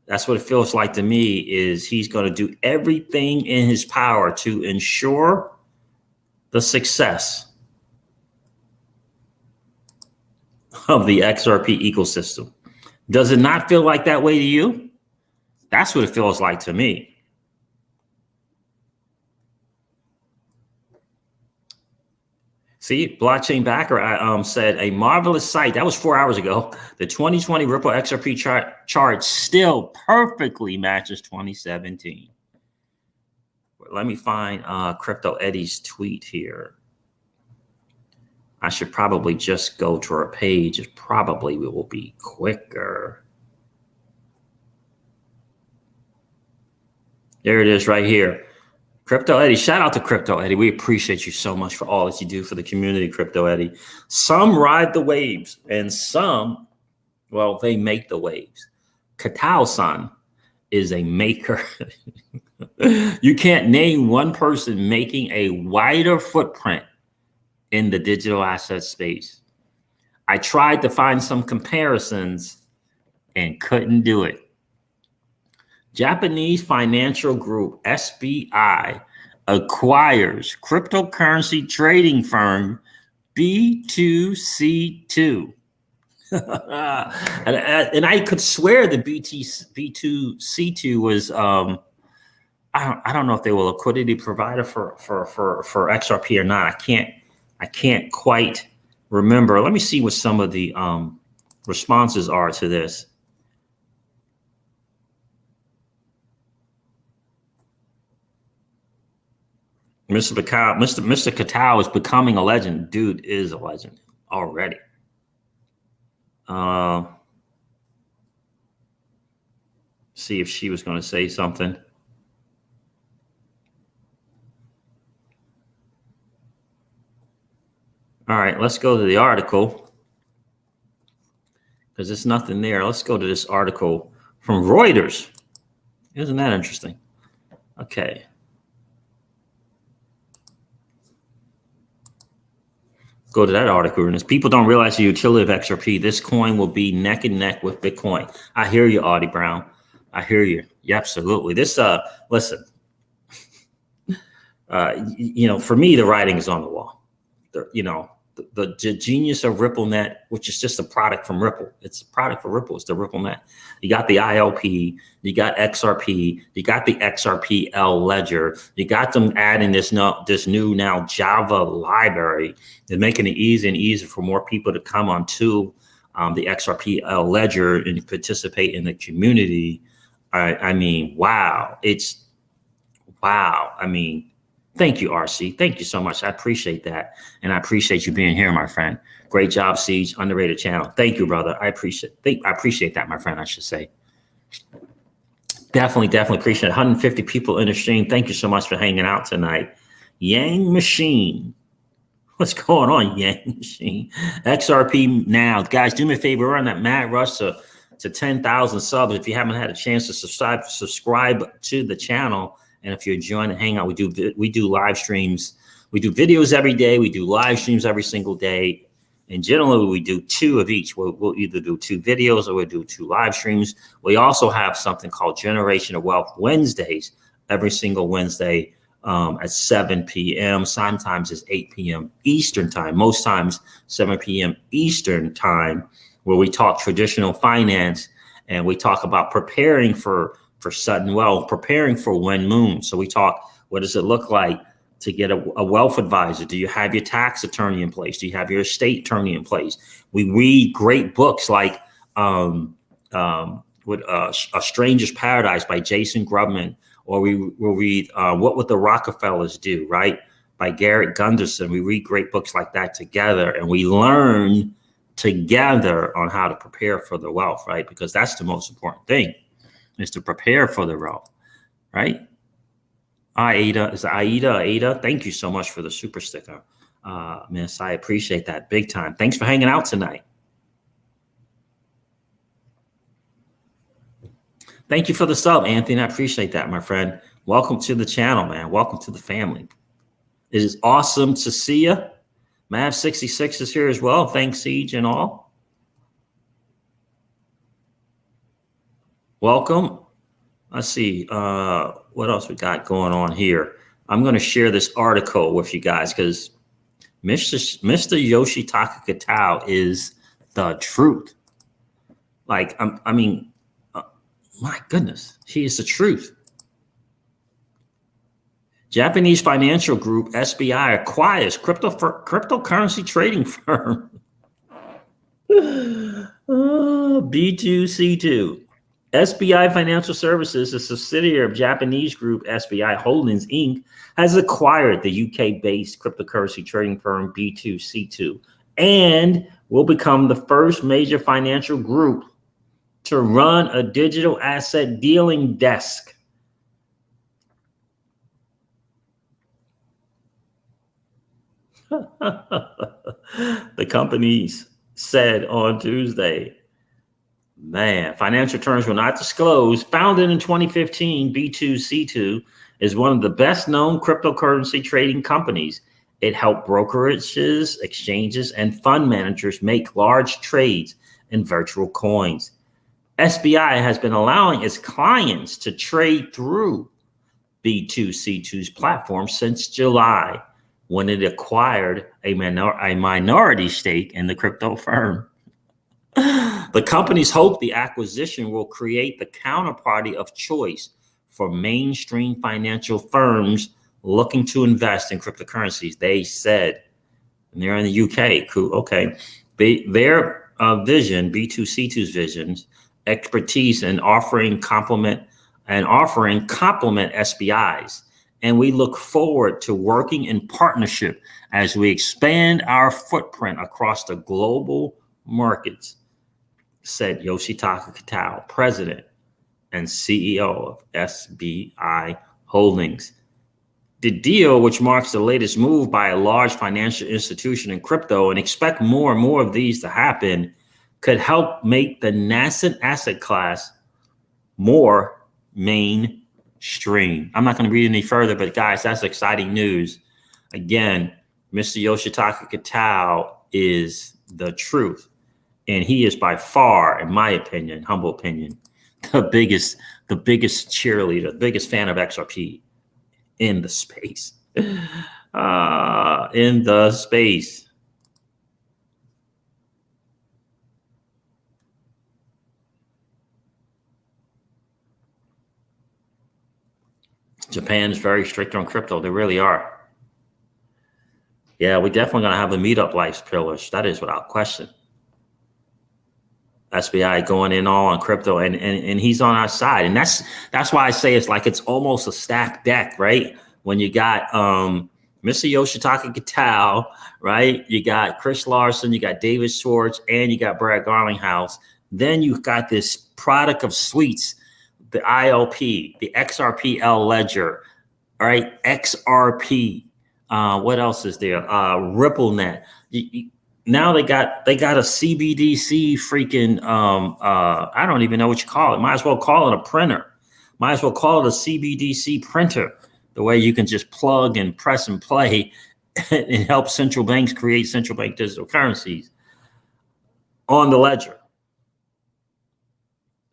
that's what it feels like to me, is he's going to do everything in his power to ensure the success of the XRP ecosystem. Does it not feel like that way to you? That's what it feels like to me. See, blockchain backer said a marvelous site. That was 4 hours ago. The 2020 Ripple XRP chart still perfectly matches 2017. Let me find Crypto Eddie's tweet here. I should probably just go to our page. It probably will be quicker. There it is right here. Crypto Eddie, shout out to Crypto Eddie. We appreciate you so much for all that you do for the community, Crypto Eddie. Some ride the waves and some, well, they make the waves. Kitao-san is a maker. You can't name one person making a wider footprint in the digital asset space. I tried to find some comparisons and couldn't do it. Japanese financial group SBI acquires cryptocurrency trading firm B2C2. and I could swear the B2C2 was I don't know if they were a liquidity provider for XRP or not. I can't quite remember. Let me see what some of the responses are to this. Mr. Kitao is becoming a legend. Dude is a legend already. See if she was going to say something. All right, let's go to the article because there's nothing there. Let's go to this article from Reuters. Isn't that interesting? Okay. Go to that article. And as people don't realize the utility of XRP, this coin will be neck and neck with Bitcoin. I hear you, Audie Brown. I hear you. Yeah, absolutely. This, listen, for me, the writing is on the wall. The genius of RippleNet, which is just a product from Ripple. It's a product for Ripple. It's the RippleNet. You got the ILP, you got XRP, you got the XRPL ledger. You got them adding this new now Java library and making it easier and easier for more people to come onto the XRPL ledger and participate in the community. I mean, wow. It's wow. I mean, thank you, RC. Thank you so much. I appreciate that. And I appreciate you being here, my friend. Great job, Siege. Underrated channel. Thank you, brother. I appreciate that, my friend, I should say. Definitely appreciate it. 150 people in the stream. Thank you so much for hanging out tonight. Yang Machine. What's going on, Yang Machine? XRP now. Guys, do me a favor. We're on that mad rush to 10,000 subs. If you haven't had a chance to subscribe to the channel. And if you're enjoying the hangout, we do live streams. We do videos every day. We do live streams every single day. And generally, we do 2 of each. We'll either do 2 videos or we'll do 2 live streams. We also have something called Generation of Wealth Wednesdays every single Wednesday at 7 p.m. Sometimes it's 8 p.m. Eastern time. Most times 7 p.m. Eastern time, where we talk traditional finance and we talk about preparing for sudden wealth, preparing for when moon. So we talk, what does it look like to get a wealth advisor? Do you have your tax attorney in place? Do you have your estate attorney in place? We read great books like A Stranger's Paradise by Jason Grubman, or we'll read What Would the Rockefellers Do, right? By Garrett Gunderson. We read great books like that together, and we learn together on how to prepare for the wealth, right? Because that's the most important thing, is to prepare for the wealth, right? Aida, thank you so much for the super sticker. Miss, I appreciate that big time. Thanks for hanging out tonight. Thank you for the sub, Anthony. I appreciate that, my friend. Welcome to the channel, man. Welcome to the family. It is awesome to see you. Mav66 is here as well. Thanks, Siege and all. Welcome. Let's see what else we got going on here. I'm going to share this article with you guys because Mr. Yoshitaka Kitao is the truth. Like, my goodness, he is the truth. Japanese financial group SBI acquires cryptocurrency trading firm B2C2. SBI Financial Services, a subsidiary of Japanese group SBI Holdings Inc., has acquired the UK-based cryptocurrency trading firm B2C2 and will become the first major financial group to run a digital asset dealing desk. The companies said on Tuesday. Man, financial terms were not disclosed. Founded in 2015, B2C2 is one of the best known cryptocurrency trading companies. It helped brokerages, exchanges, and fund managers make large trades in virtual coins. SBI has been allowing its clients to trade through B2C2's platform since July, when it acquired a minority stake in the crypto firm. The companies hope the acquisition will create the counterparty of choice for mainstream financial firms looking to invest in cryptocurrencies, they said. And they're in the UK. Cool. Okay. Their vision, B2C2's visions, expertise in offering complement SBI's. And we look forward to working in partnership as we expand our footprint across the global markets, said Yoshitaka Kitao, president and CEO of SBI Holdings. The deal, which marks the latest move by a large financial institution in crypto, and expect more and more of these to happen, could help make the nascent asset class more mainstream. I'm not going to read any further, but guys, that's exciting news. Again, Mr. Yoshitaka Kitao is the truth. And he is by far, in my opinion, humble opinion, the biggest cheerleader, the biggest fan of XRP in the space. In the space. Japan is very strict on crypto. They really are. Yeah, we're definitely going to have a meetup like pillars. That is without question. SBI going in all on crypto, and he's on our side. And that's why I say it's almost a stacked deck, right? When you got Mr. Yoshitaka Kitao, right? You got Chris Larson, you got David Schwartz, and you got Brad Garlinghouse. Then you've got this product of suites, the ILP, the XRPL ledger, all right? XRP, What else is there? RippleNet. Now they got a CBDC freaking I don't even know what you call it. Might as well call it a printer. Might as well call it a CBDC printer. The way you can just plug and press and play and help central banks create central bank digital currencies on the ledger.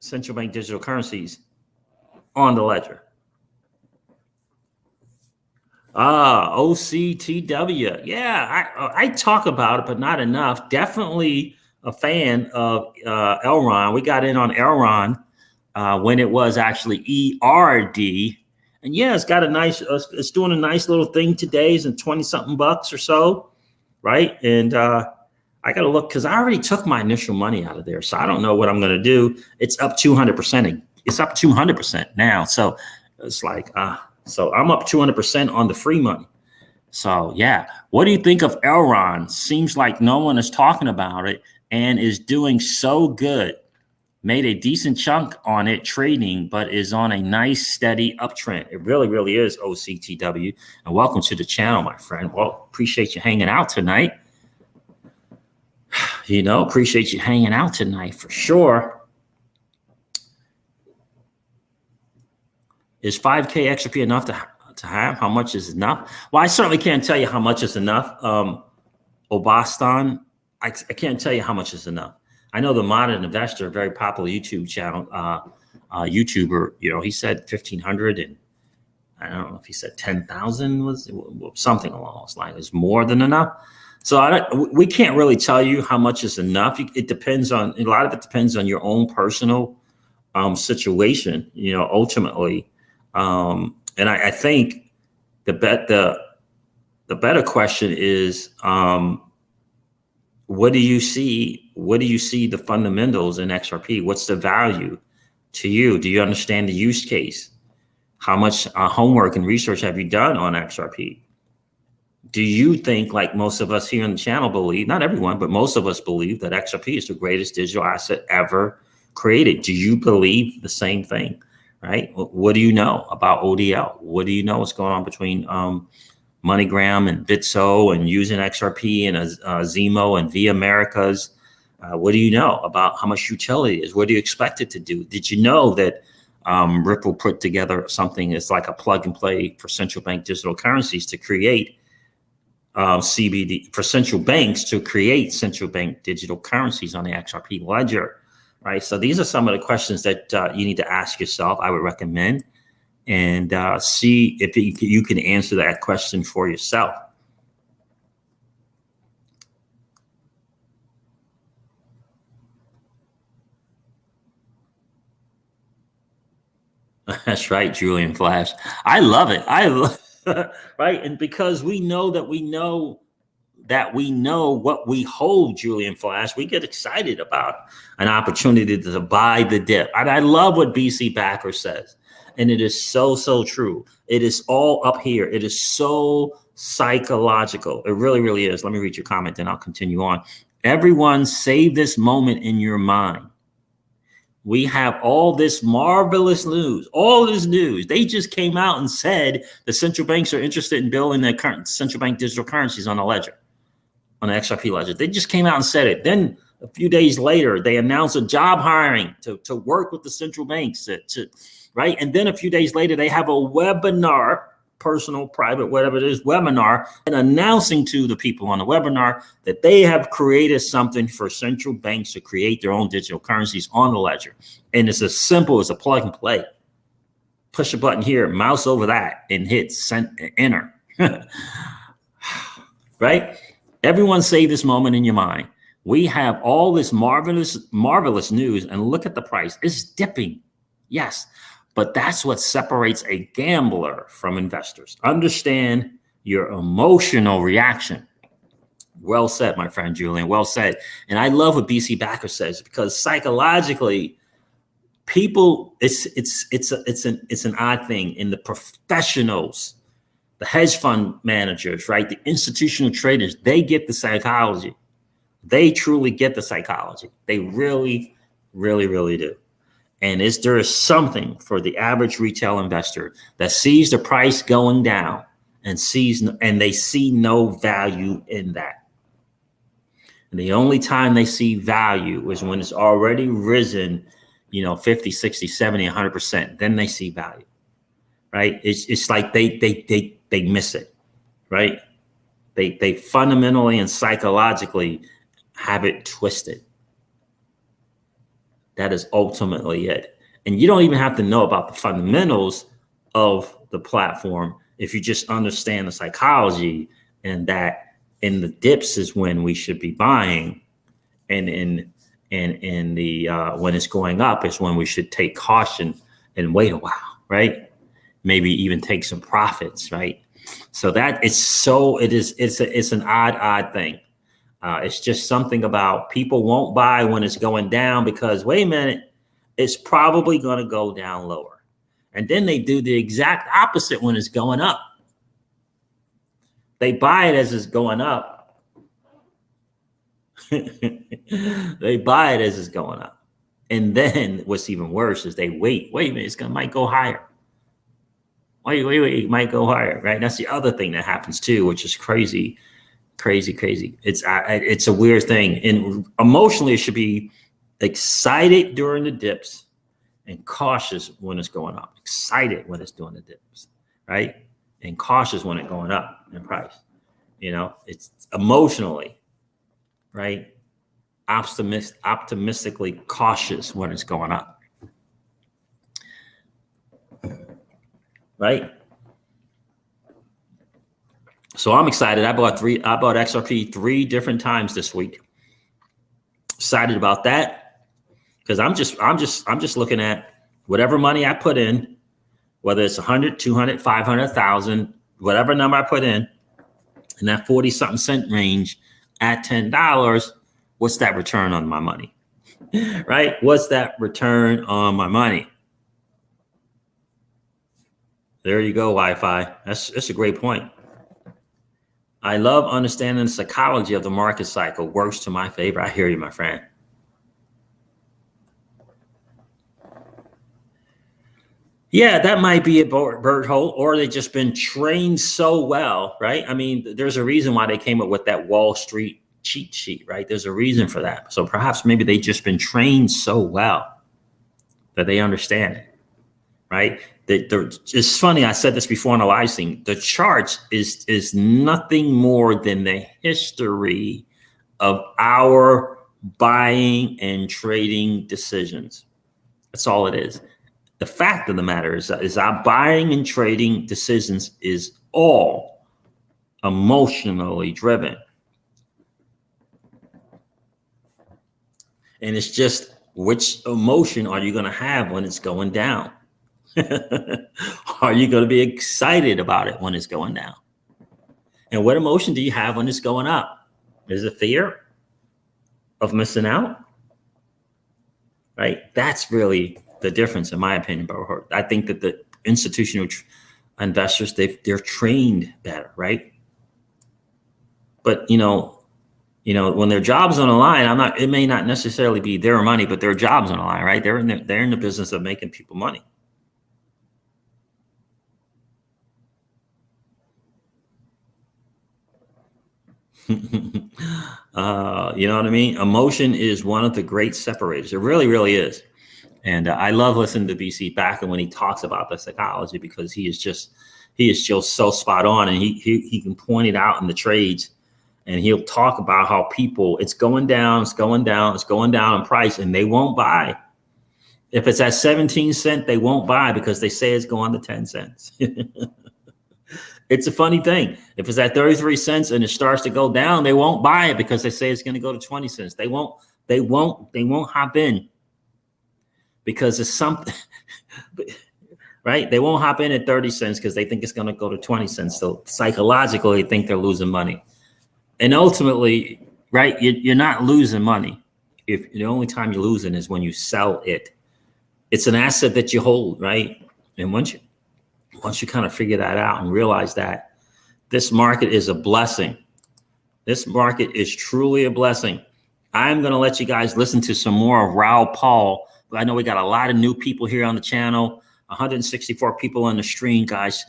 Central bank digital currencies on the ledger. OCTW. Yeah, I talk about it, but not enough. Definitely a fan of Elron. We got in on Elron when it was actually ERD. And yeah, it's got a nice, it's doing a nice little thing today. It's in 20 something bucks or so. Right. And I got to look because I already took my initial money out of there. So I don't know what I'm going to do. It's up 200%. It's up 200% now. So it's like, so I'm up 200% on the free money. So yeah, what do you think of Elron? Seems like no one is talking about it and is doing so good. Made a decent chunk on it trading, but is on a nice steady uptrend. It really, really is, OCTW. And welcome to the channel, my friend. Well, appreciate you hanging out tonight. You know, appreciate you hanging out tonight for sure. Is 5K XRP enough to have? How much is enough? Well, I certainly can't tell you how much is enough. Obastan, I can't tell you how much is enough. I know the Modern Investor, a very popular YouTube channel, YouTuber, you know, he said 1,500 and I don't know if he said 10,000 was something along those lines. Is more than enough. So we can't really tell you how much is enough. It depends on, a lot of it depends on your own personal situation, you know, ultimately. And I think the better question is, what do you see? What do you see the fundamentals in XRP? What's the value to you? Do you understand the use case? How much homework and research have you done on XRP? Do you think, like most of us here on the channel believe, not everyone, but most of us believe that XRP is the greatest digital asset ever created? Do you believe the same thing, right? What do you know about ODL? What do you know what's going on between MoneyGram and Bitso and using XRP and Zemo and V Americas? What do you know about how much utility is? What do you expect it to do? Did you know that Ripple put together something that's like a plug and play for central bank digital currencies to create CBD, for central banks to create central bank digital currencies on the XRP ledger, right? So these are some of the questions that you need to ask yourself, I would recommend, and see if you can answer that question for yourself. That's right, Julian Flash. I love it. Right. And because we know what we hold, Julian Flash, we get excited about an opportunity to buy the dip. And I love what BC Backer says. And it is so true. It is all up here. It is so psychological. It really, really is. Let me read your comment, then I'll continue on. Everyone save this moment in your mind. We have all this marvelous news, all this news. They just came out and said the central banks are interested in building their current central bank digital currencies on the ledger, on the XRP ledger. They just came out and said it. Then a few days later, they announced a job hiring to work with the central banks, right? And then a few days later, they have a webinar, personal, private, whatever it is, webinar, and announcing to the people on the webinar that they have created something for central banks to create their own digital currencies on the ledger. And it's as simple as a plug and play. Push a button here, mouse over that, and hit enter. Right? Everyone save this moment in your mind. We have all this marvelous news, and look at the price. It's dipping. Yes. But that's what separates a gambler from investors. Understand your emotional reaction. Well said, my friend Julian. Well said. And I love what BC Backer says, because psychologically, people, it's an odd thing. In the professionals, the hedge fund managers, right, the institutional traders, they get the psychology. They truly get the psychology. They really, really, really do. And there is something for the average retail investor that sees the price going down and they see no value in that. And the only time they see value is when it's already risen, 50, 60, 70, 100%. Then they see value, right? It's like they miss it, right? They fundamentally and psychologically have it twisted. That is ultimately it. And you don't even have to know about the fundamentals of the platform if you just understand the psychology, and that in the dips is when we should be buying, and in the when it's going up is when we should take caution and wait a while, right? Maybe even take some profits, right? So that it's an odd thing. It's just something about people won't buy when it's going down because, wait a minute, it's probably going to go down lower. And then they do the exact opposite when it's going up. They buy it as it's going up. They buy it as it's going up. And then what's even worse is they wait a minute, might go higher. Wait, it might go higher, right? That's the other thing that happens too, which is crazy. It's a weird thing. And emotionally, it should be excited during the dips and cautious when it's going up. Excited when it's doing the dips, right? And cautious when it's going up in price. It's emotionally, right? Optimistically cautious when it's going up, right? So I'm excited. I bought XRP 3 different times this week. Excited about that because I'm just looking at whatever money I put in, whether it's 100, 200, 500, 1,000, whatever number I put in that 40 something cent range at $10. What's that return on my money? Right? What's that return on my money? There you go, Wi-Fi. That's a great point. I love understanding the psychology of the market cycle. Works to my favor. I hear you, my friend. Yeah, that might be a bird hole, or they've just been trained so well, right? I mean, there's a reason why they came up with that Wall Street cheat sheet, right? There's a reason for that. So perhaps maybe they've just been trained so well that they understand it, right? It's funny, I said this before on the live stream, the charts is nothing more than the history of our buying and trading decisions. That's all it is. The fact of the matter is our buying and trading decisions is all emotionally driven. And it's just, which emotion are you going to have when it's going down? Are you going to be excited about it when it's going down? And what emotion do you have when it's going up? Is it fear of missing out? Right? That's really the difference, in my opinion. But I think that the institutional investors, they're trained better, right? But when their job's on the line, it may not necessarily be their money, but their job's on the line, right? They're in the business of making people money. You know what I mean? Emotion is one of the great separators. It really, really is. And I love listening to BC Backer when he talks about the psychology, because he is just so spot on, and he can point it out in the trades, and he'll talk about how people, it's going down in price, and they won't buy. If it's at 17 cents, they won't buy because they say it's going to 10 cents. It's a funny thing. If it's at 33 cents and it starts to go down, they won't buy it because they say it's going to go to 20 cents. They won't hop in because it's something, right? They won't hop in at 30 cents because they think it's going to go to 20 cents. So psychologically, they think they're losing money. And ultimately, right, you're not losing money. If the only time you're losing is when you sell it. It's an asset that you hold, right? And once you kind of figure that out and realize that this market is a blessing. This market is truly a blessing. I'm going to let you guys listen to some more of Raoul Pal. I know we got a lot of new people here on the channel, 164 people on the stream, guys.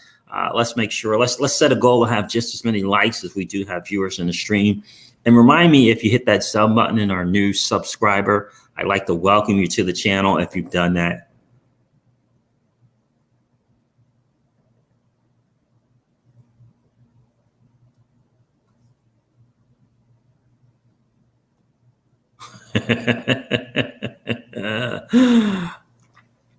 Let's make sure. Let's set a goal to have just as many likes as we do have viewers in the stream. And remind me, if you hit that sub button and are a new subscriber, I'd like to welcome you to the channel if you've done that.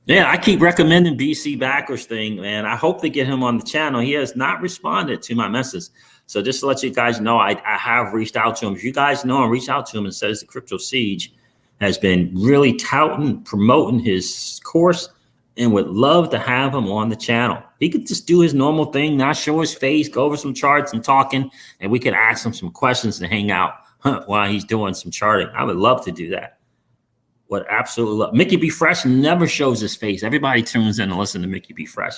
Yeah, I keep recommending BC Backers thing, man. I hope to get him on the channel. He has not responded to my message. So just to let you guys know, I have reached out to him. If you guys know him, reach out to him and says the Crypto Siege has been really touting, promoting his course, and would love to have him on the channel. He could just do his normal thing, not show his face, go over some charts and talking, and we could ask him some questions and hang out while he's doing some charting. I would love to do that. Would absolutely love. Mickey B. Fresh never shows his face. Everybody tunes in to listen to Mickey B. Fresh.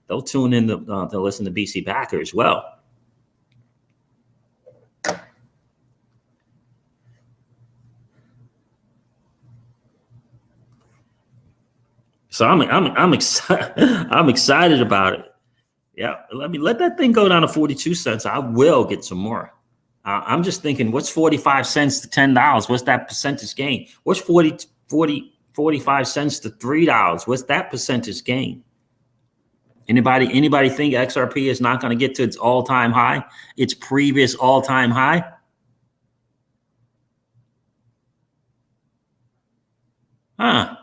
They'll tune in to listen to BC Backer as well. So I'm excited. I'm excited about it. Yeah, let that thing go down to 42 cents. I will get some more. I'm just thinking, what's 45 cents to $10? What's that percentage gain? What's 45 cents to $3? What's that percentage gain? Anybody think XRP is not going to get to its all-time high, its previous all-time high? Huh.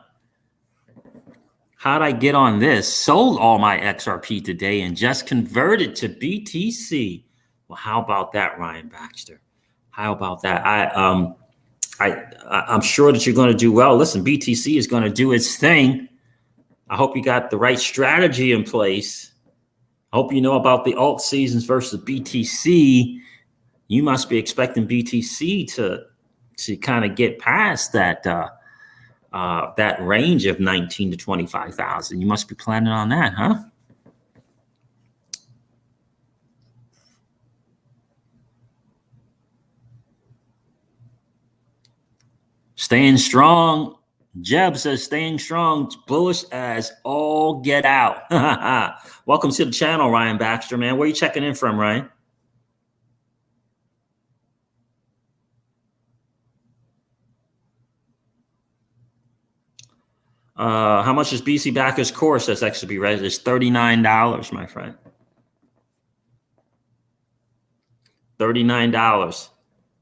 How'd I get on this? Sold all my XRP today and just converted to BTC. Well, how about that, Ryan Baxter? How about that? I'm sure that you're going to do well. Listen, BTC is going to do its thing. I hope you got the right strategy in place. I hope you know about the alt seasons versus BTC. You must be expecting BTC to kind of get past that that range of 19 to 25,000. You must be planning on that, huh? Staying strong. Jeb says, staying strong, bullish as all get out. Welcome to the channel, Ryan Baxter, man. Where are you checking in from, Ryan? How much is BC Backer's course that's XRP ready? It's $39, my friend. $39.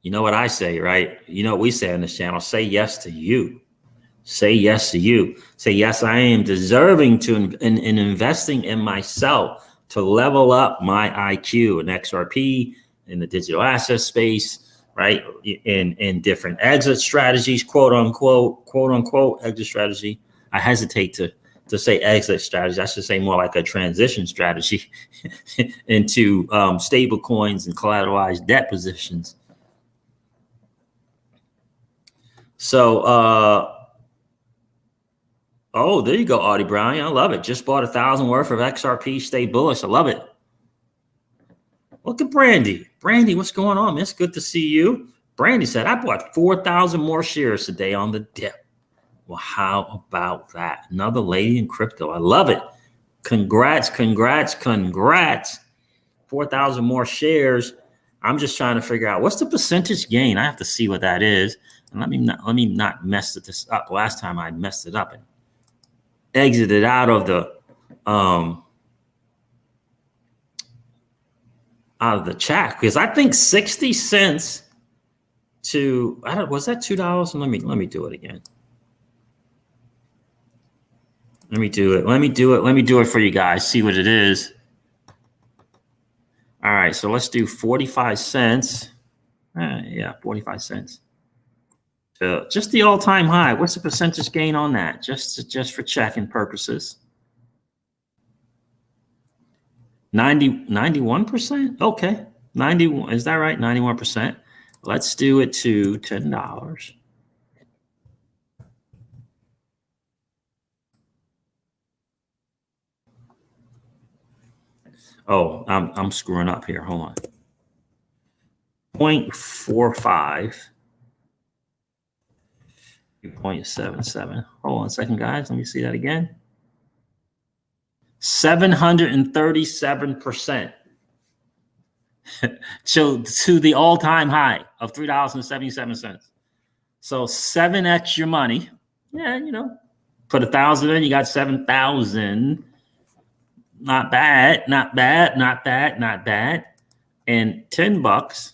You know what I say, right? You know what we say on this channel. Say yes to you. Say yes to you. Say, yes, I am deserving to in investing in myself to level up my IQ in XRP, in the digital asset space, right? In different exit strategies, quote unquote, exit strategy. I hesitate to say exit strategy. I should say more like a transition strategy into stable coins and collateralized debt positions. So, oh, there you go, Audie Brown. I love it. Just bought 1,000 worth of XRP. Stay bullish. I love it. Look at Brandy. Brandy, what's going on? It's good to see you. Brandy said, I bought 4,000 more shares today on the dip. Well, how about that? Another lady in crypto. I love it. Congrats, congrats, congrats. 4,000 more shares. I'm just trying to figure out what's the percentage gain. I have to see what that is. And let me not mess this up. Last time I messed it up and exited out of the chat, because I think 60 cents to, was that $2? Let me do it again. Let me do it for you guys. See what it is. All right, so let's do 45 cents. Yeah, 45 cents. So just the all-time high. What's the percentage gain on that? Just for checking purposes. 91%? Okay. 91, is that right? 91%. Let's do it to $10. Oh, I'm screwing up here. Hold on. 0.45. 0.77. Hold on a second, guys. Let me see that again. 737%. to the all-time high of $3.77. So 7x your money. Yeah, put 1,000 in, you got 7,000. Not bad, not bad, not bad, not bad. And $10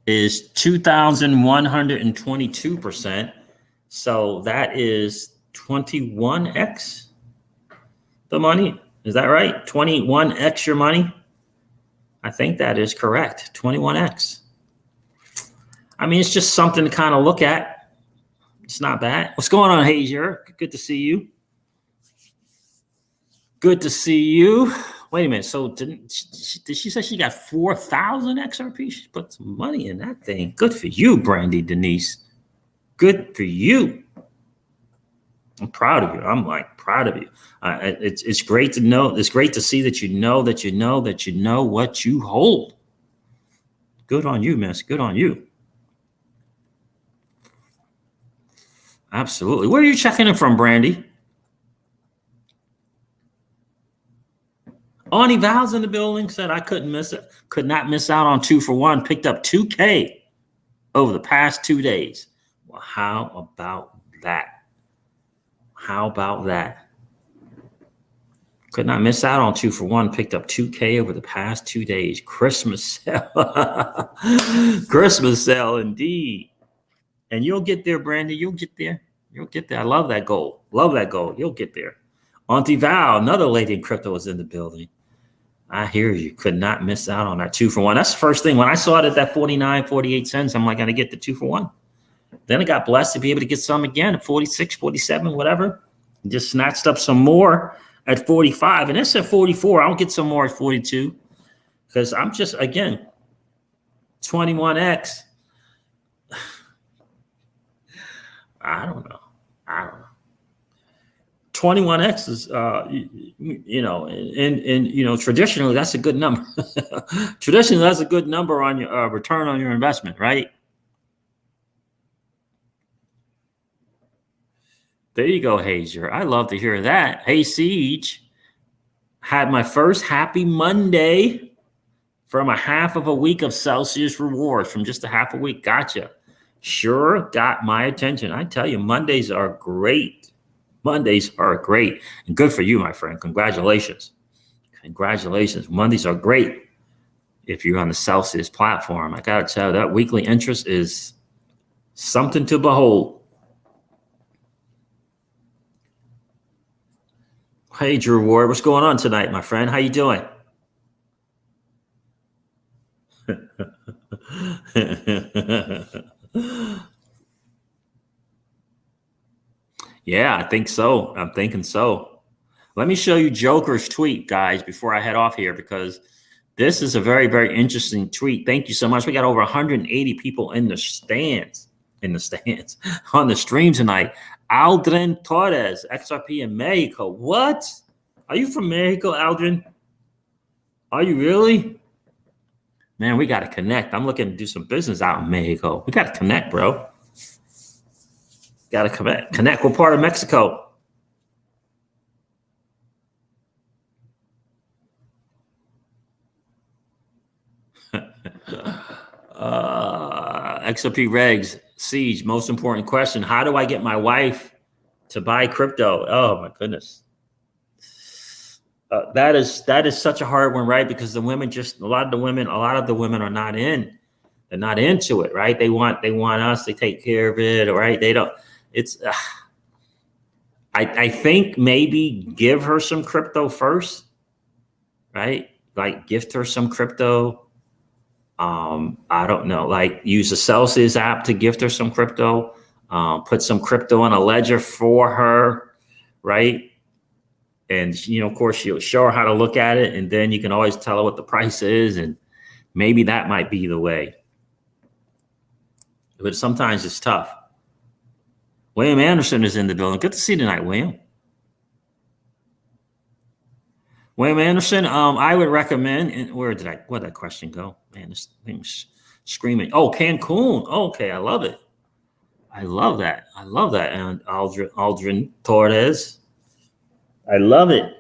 is 2,122%. So that is 21x the money. Is that right? 21x your money? I think that is correct. 21x. I mean, it's just something to kind of look at. It's not bad. What's going on, Hazier? Good to see you. Good to see you. Wait a minute. So did she say she got 4,000 XRP? She put some money in that thing. Good for you, Brandy Denise. Good for you. I'm proud of you. I'm like proud of you. It's great to know. It's great to see that you know what you hold. Good on you, miss. Good on you. Absolutely. Where are you checking in from, Brandy? Ani Val's in the building, said I could not miss out on 2-for-1. Picked up 2K over the past 2 days. Well, how about that? How about that? Could not miss out on 2-for-1. Picked up 2K over the past 2 days. Christmas sale. Christmas sale indeed. And you'll get there, Brandy. You'll get there. You'll get there. I love that goal. Love that goal. You'll get there. Auntie Val, another lady in crypto, is in the building. I hear you. Could not miss out on that 2-for-1. That's the first thing. When I saw it at that 49, 48 cents, I'm like, going to get the 2-for-1. Then I got blessed to be able to get some again at 46, 47, whatever. Just snatched up some more at 45. And it's at 44. I'll get some more at 42. Because I'm just, again, 21x. I don't know. 21x is, traditionally that's a good number. Traditionally, that's a good number on your return on your investment, right? There you go, Hazier. I love to hear that. Hey, Siege, had my first happy Monday from a half of a week of Celsius rewards from just a half a week. Gotcha. Sure got my attention. I tell you, Mondays are great. Mondays are great. And good for you, my friend. Congratulations. Congratulations. Mondays are great if you're on the Celsius platform. I got to tell you, that weekly interest is something to behold. Hey, Drew Ward, what's going on tonight, my friend? How you doing? Yeah, I think so. I'm thinking so. Let me show you Joker's tweet, guys, before I head off here, because this is a very, very interesting tweet. Thank you so much. We got over 180 people in the stands, on the stream tonight. Aldrin Torres, XRP in Mexico. What? Are you from Mexico, Aldrin? Are you really? Man, we got to connect. I'm looking to do some business out in Mexico. We got to connect, bro. Got to connect. What part of Mexico? XRP regs, Siege, most important question. How do I get my wife to buy crypto? Oh my goodness. That is such a hard one, right? Because the women a lot of the women are not in. They're not into it, right? They want us to take care of it, right? They don't. It's. I think maybe give her some crypto first, right? Like gift her some crypto. I don't know, like use the Celsius app to gift her some crypto, put some crypto on a ledger for her, right? And, of course, you'll show her how to look at it, and then you can always tell her what the price is, and maybe that might be the way. But sometimes it's tough. William Anderson is in the building. Good to see you tonight, William. William Anderson, I would recommend, and where'd that question go? Man, this thing's screaming. Oh, Cancun. Okay, I love it. I love that. I love that. And Aldrin Torres. I love it.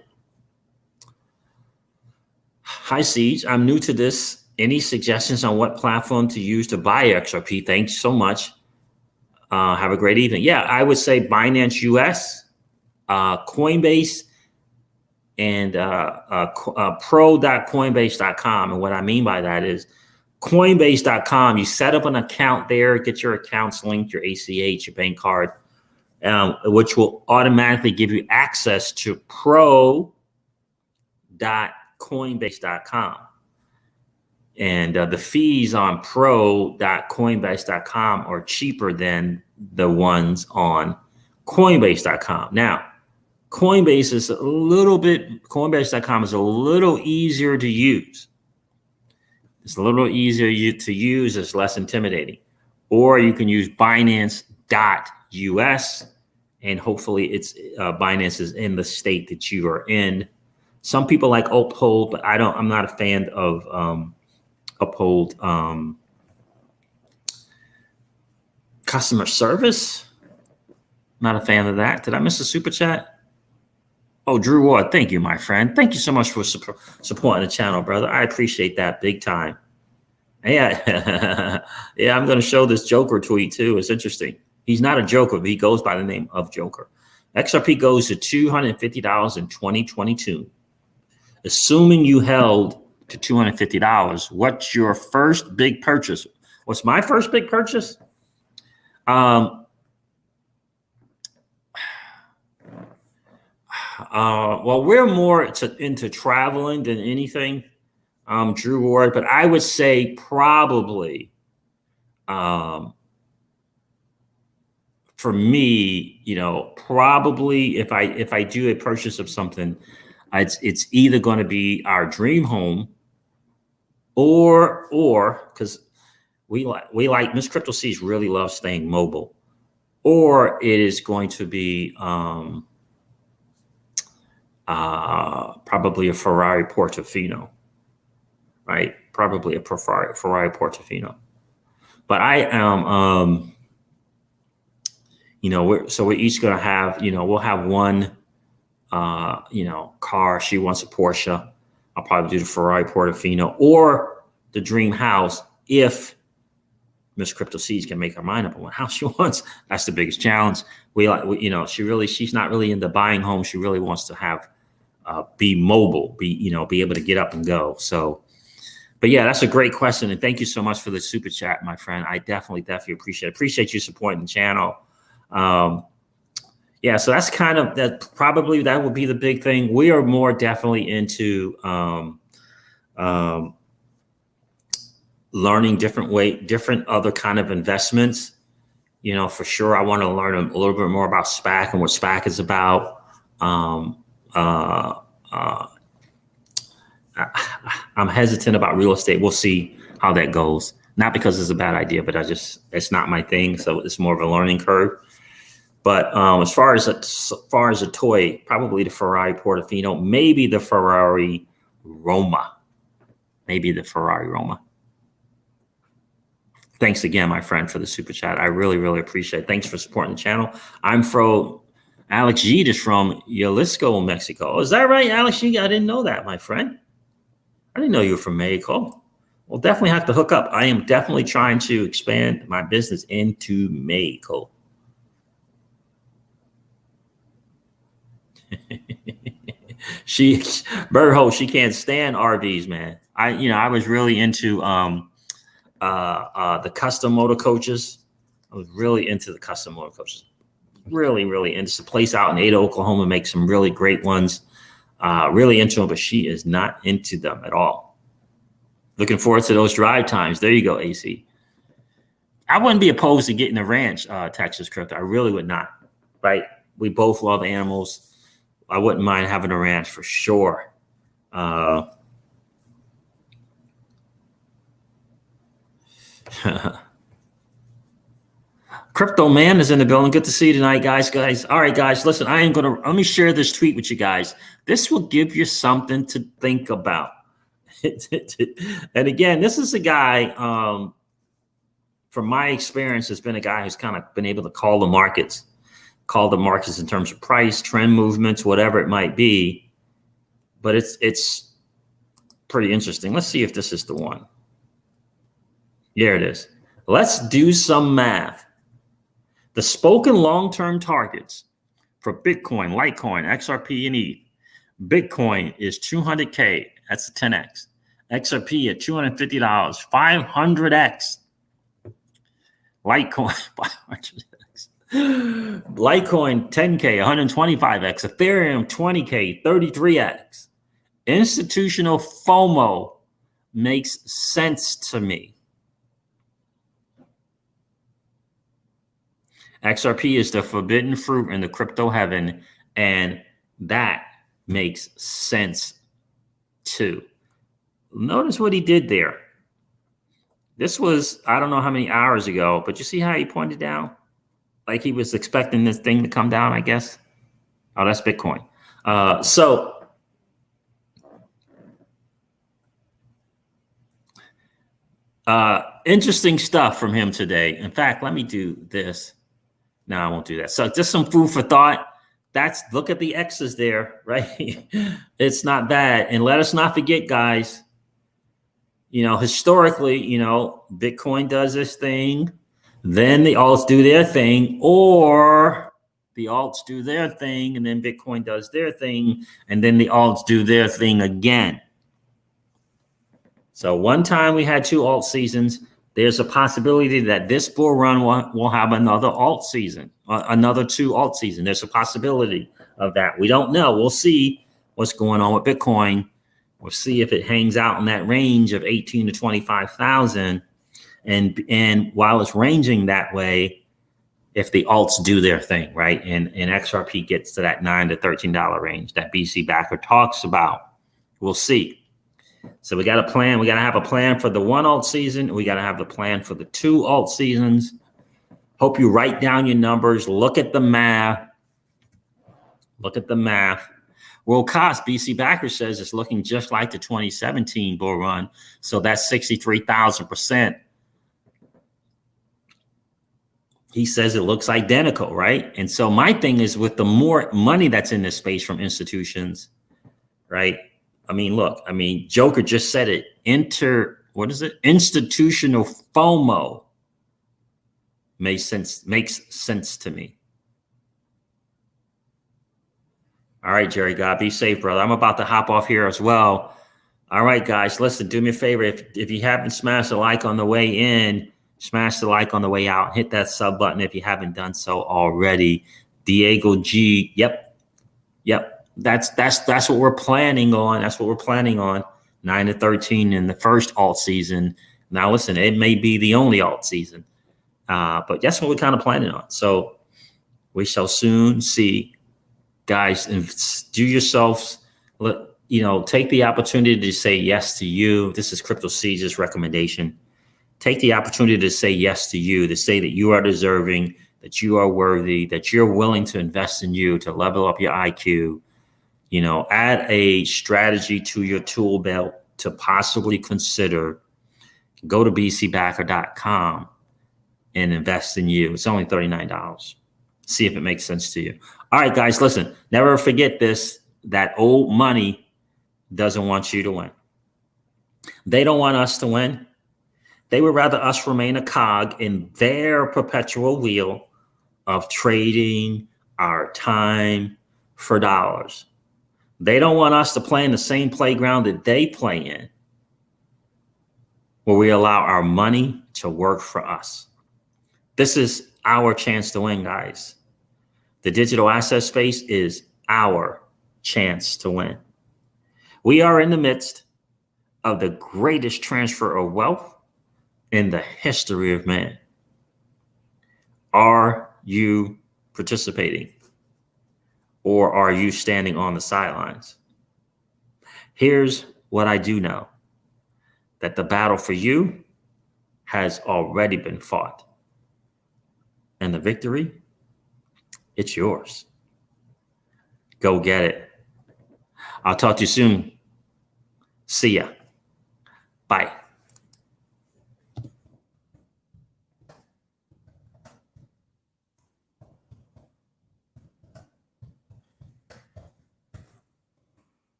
Hi, Siege. I'm new to this. Any suggestions on what platform to use to buy XRP? Thanks so much. Have a great evening. Yeah, I would say Binance US, Coinbase, and pro.coinbase.com. And what I mean by that is Coinbase.com, you set up an account there, get your accounts linked, your ACH, your bank card, which will automatically give you access to pro.coinbase.com. And the fees on pro.coinbase.com are cheaper than the ones on Coinbase.com. Now, Coinbase is Coinbase.com is a little easier to use. It's a little easier to use. It's less intimidating. Or you can use Binance.us, and hopefully it's Binance is in the state that you are in. Some people like Uphold, but I'm not a fan of Uphold customer service. Not a fan of that. Did I miss a super chat? Oh, Drew Ward, thank you, my friend. Thank you so much for supporting the channel, brother. I appreciate that big time. Yeah, yeah, I'm going to show this Joker tweet too. It's interesting. He's not a Joker, but he goes by the name of Joker. XRP goes to $250 in 2022. Assuming you held to $250, what's your first big purchase? What's my first big purchase? Well, we're more into traveling than anything, Drew Ward, but I would say probably, for me, probably if I do a purchase of something, it's either going to be our dream home, or because we like Miss Crypto C's really loves staying mobile, or it is going to be probably a Ferrari Portofino, right? Probably a Ferrari Portofino. But I am, we're each going to have, we'll have one, car. She wants a Porsche. I'll probably do the Ferrari Portofino or the dream house if Miss Crypto Seeds can make her mind up on what house she wants. That's the biggest challenge. She's not really into buying homes. She really wants to have, be mobile, be able to get up and go. So, but yeah, that's a great question. And thank you so much for the super chat, my friend. I definitely appreciate you supporting the channel. Yeah, so that's kind of that. Probably that would be the big thing. We are more definitely into learning different other kind of investments. For sure, I want to learn a little bit more about SPAC and what SPAC is about. I'm hesitant about real estate. We'll see how that goes. Not because it's a bad idea, but it's not my thing. So it's more of a learning curve. But as far as a toy, probably the Ferrari Portofino, maybe the Ferrari Roma. Thanks again, my friend, for the super chat. I really, really appreciate it. Thanks for supporting the channel. I'm from Alex G is from Jalisco, Mexico. Oh, is that right, Alex G? I didn't know that, my friend. I didn't know you were from Mexico. We'll definitely have to hook up. I am definitely trying to expand my business into Mexico. Berho, she can't stand RVs, man. I was really into the custom motor coaches. I was really into the custom motor coaches. Really, really into the place out in Ada, Oklahoma, makes some really great ones. Really into them, but she is not into them at all. Looking forward to those drive times. There you go, AC. I wouldn't be opposed to getting a ranch, Texas Crypto. I really would not. Right? We both love animals. I wouldn't mind having a ranch for sure. Crypto Man is in the building. Good to see you tonight, guys. All right, guys, listen, let me share this tweet with you guys. This will give you something to think about. And again, this is a guy, from my experience, has been a guy who's kind of been able to call the markets in terms of price, trend movements, whatever it might be. But it's pretty interesting. Let's see if this is the one. Here it is. Let's do some math. The spoken long-term targets for Bitcoin, Litecoin, XRP, and ETH. Bitcoin is 200K. That's a 10X. XRP at $250, 500X. Litecoin, 500X. Litecoin, 10K, 125X. Ethereum, 20K, 33X. Institutional FOMO makes sense to me. XRP is the forbidden fruit in the crypto heaven, and that makes sense too. Notice what he did there. This was, I don't know how many hours ago, but you see how he pointed down? Like he was expecting this thing to come down, I guess. Oh, that's Bitcoin. Interesting stuff from him today. In fact, let me do this. No, I won't do that. So just some food for thought. Look at the X's there, right? It's not bad. And let us not forget, guys, historically, Bitcoin does this thing, then the alts do their thing, or the alts do their thing, and then Bitcoin does their thing, and then the alts do their thing again. So one time we had 2 alt seasons. There's a possibility that this bull run will have another alt season, another 2 alt season. There's a possibility of that. We don't know. We'll see what's going on with Bitcoin. We'll see if it hangs out in that range of 18 to 25,000. And while it's ranging that way, if the alts do their thing, right? And XRP gets to that $9 to $13 range that BC Backer talks about, we'll see. So we got a plan. We got to have a plan for the 1 alt season. We got to have the plan for the 2 alt seasons. Hope you write down your numbers. Look at the math. World cost, BC Backer says it's looking just like the 2017 bull run. So that's 63,000%. He says it looks identical, right? And so my thing is, with the more money that's in this space from institutions, right? Look, Joker just said it. Institutional FOMO makes sense to me. All right, Jerry, God, be safe, brother. I'm about to hop off here as well. All right, guys, listen, do me a favor. If you haven't smashed a like on the way in, smash the like on the way out. Hit that sub button if you haven't done so already. Diego G. Yep. That's what we're planning on. 9 to 13 in the first alt season. Now, listen, it may be the only alt season, but that's what we're kind of planning on. So we shall soon see, guys. And do yourselves, take the opportunity to say yes to you. This is Crypto Caesar's recommendation. Take the opportunity to say yes to you, to say that you are deserving, that you are worthy, that you're willing to invest in you, to level up your IQ. Add a strategy to your tool belt to possibly consider. Go to bcbacker.com and invest in you. It's only $39. See if it makes sense to you. All right, guys, listen, never forget this, that old money doesn't want you to win. They don't want us to win. They would rather us remain a cog in their perpetual wheel of trading our time for dollars. They don't want us to play in the same playground that they play in, where we allow our money to work for us. This is our chance to win, guys. The digital asset space is our chance to win. We are in the midst of the greatest transfer of wealth in the history of man. Are you participating? Or are you standing on the sidelines? Here's what I do know, that the battle for you has already been fought. And the victory, it's yours. Go get it. I'll talk to you soon. See ya. Bye.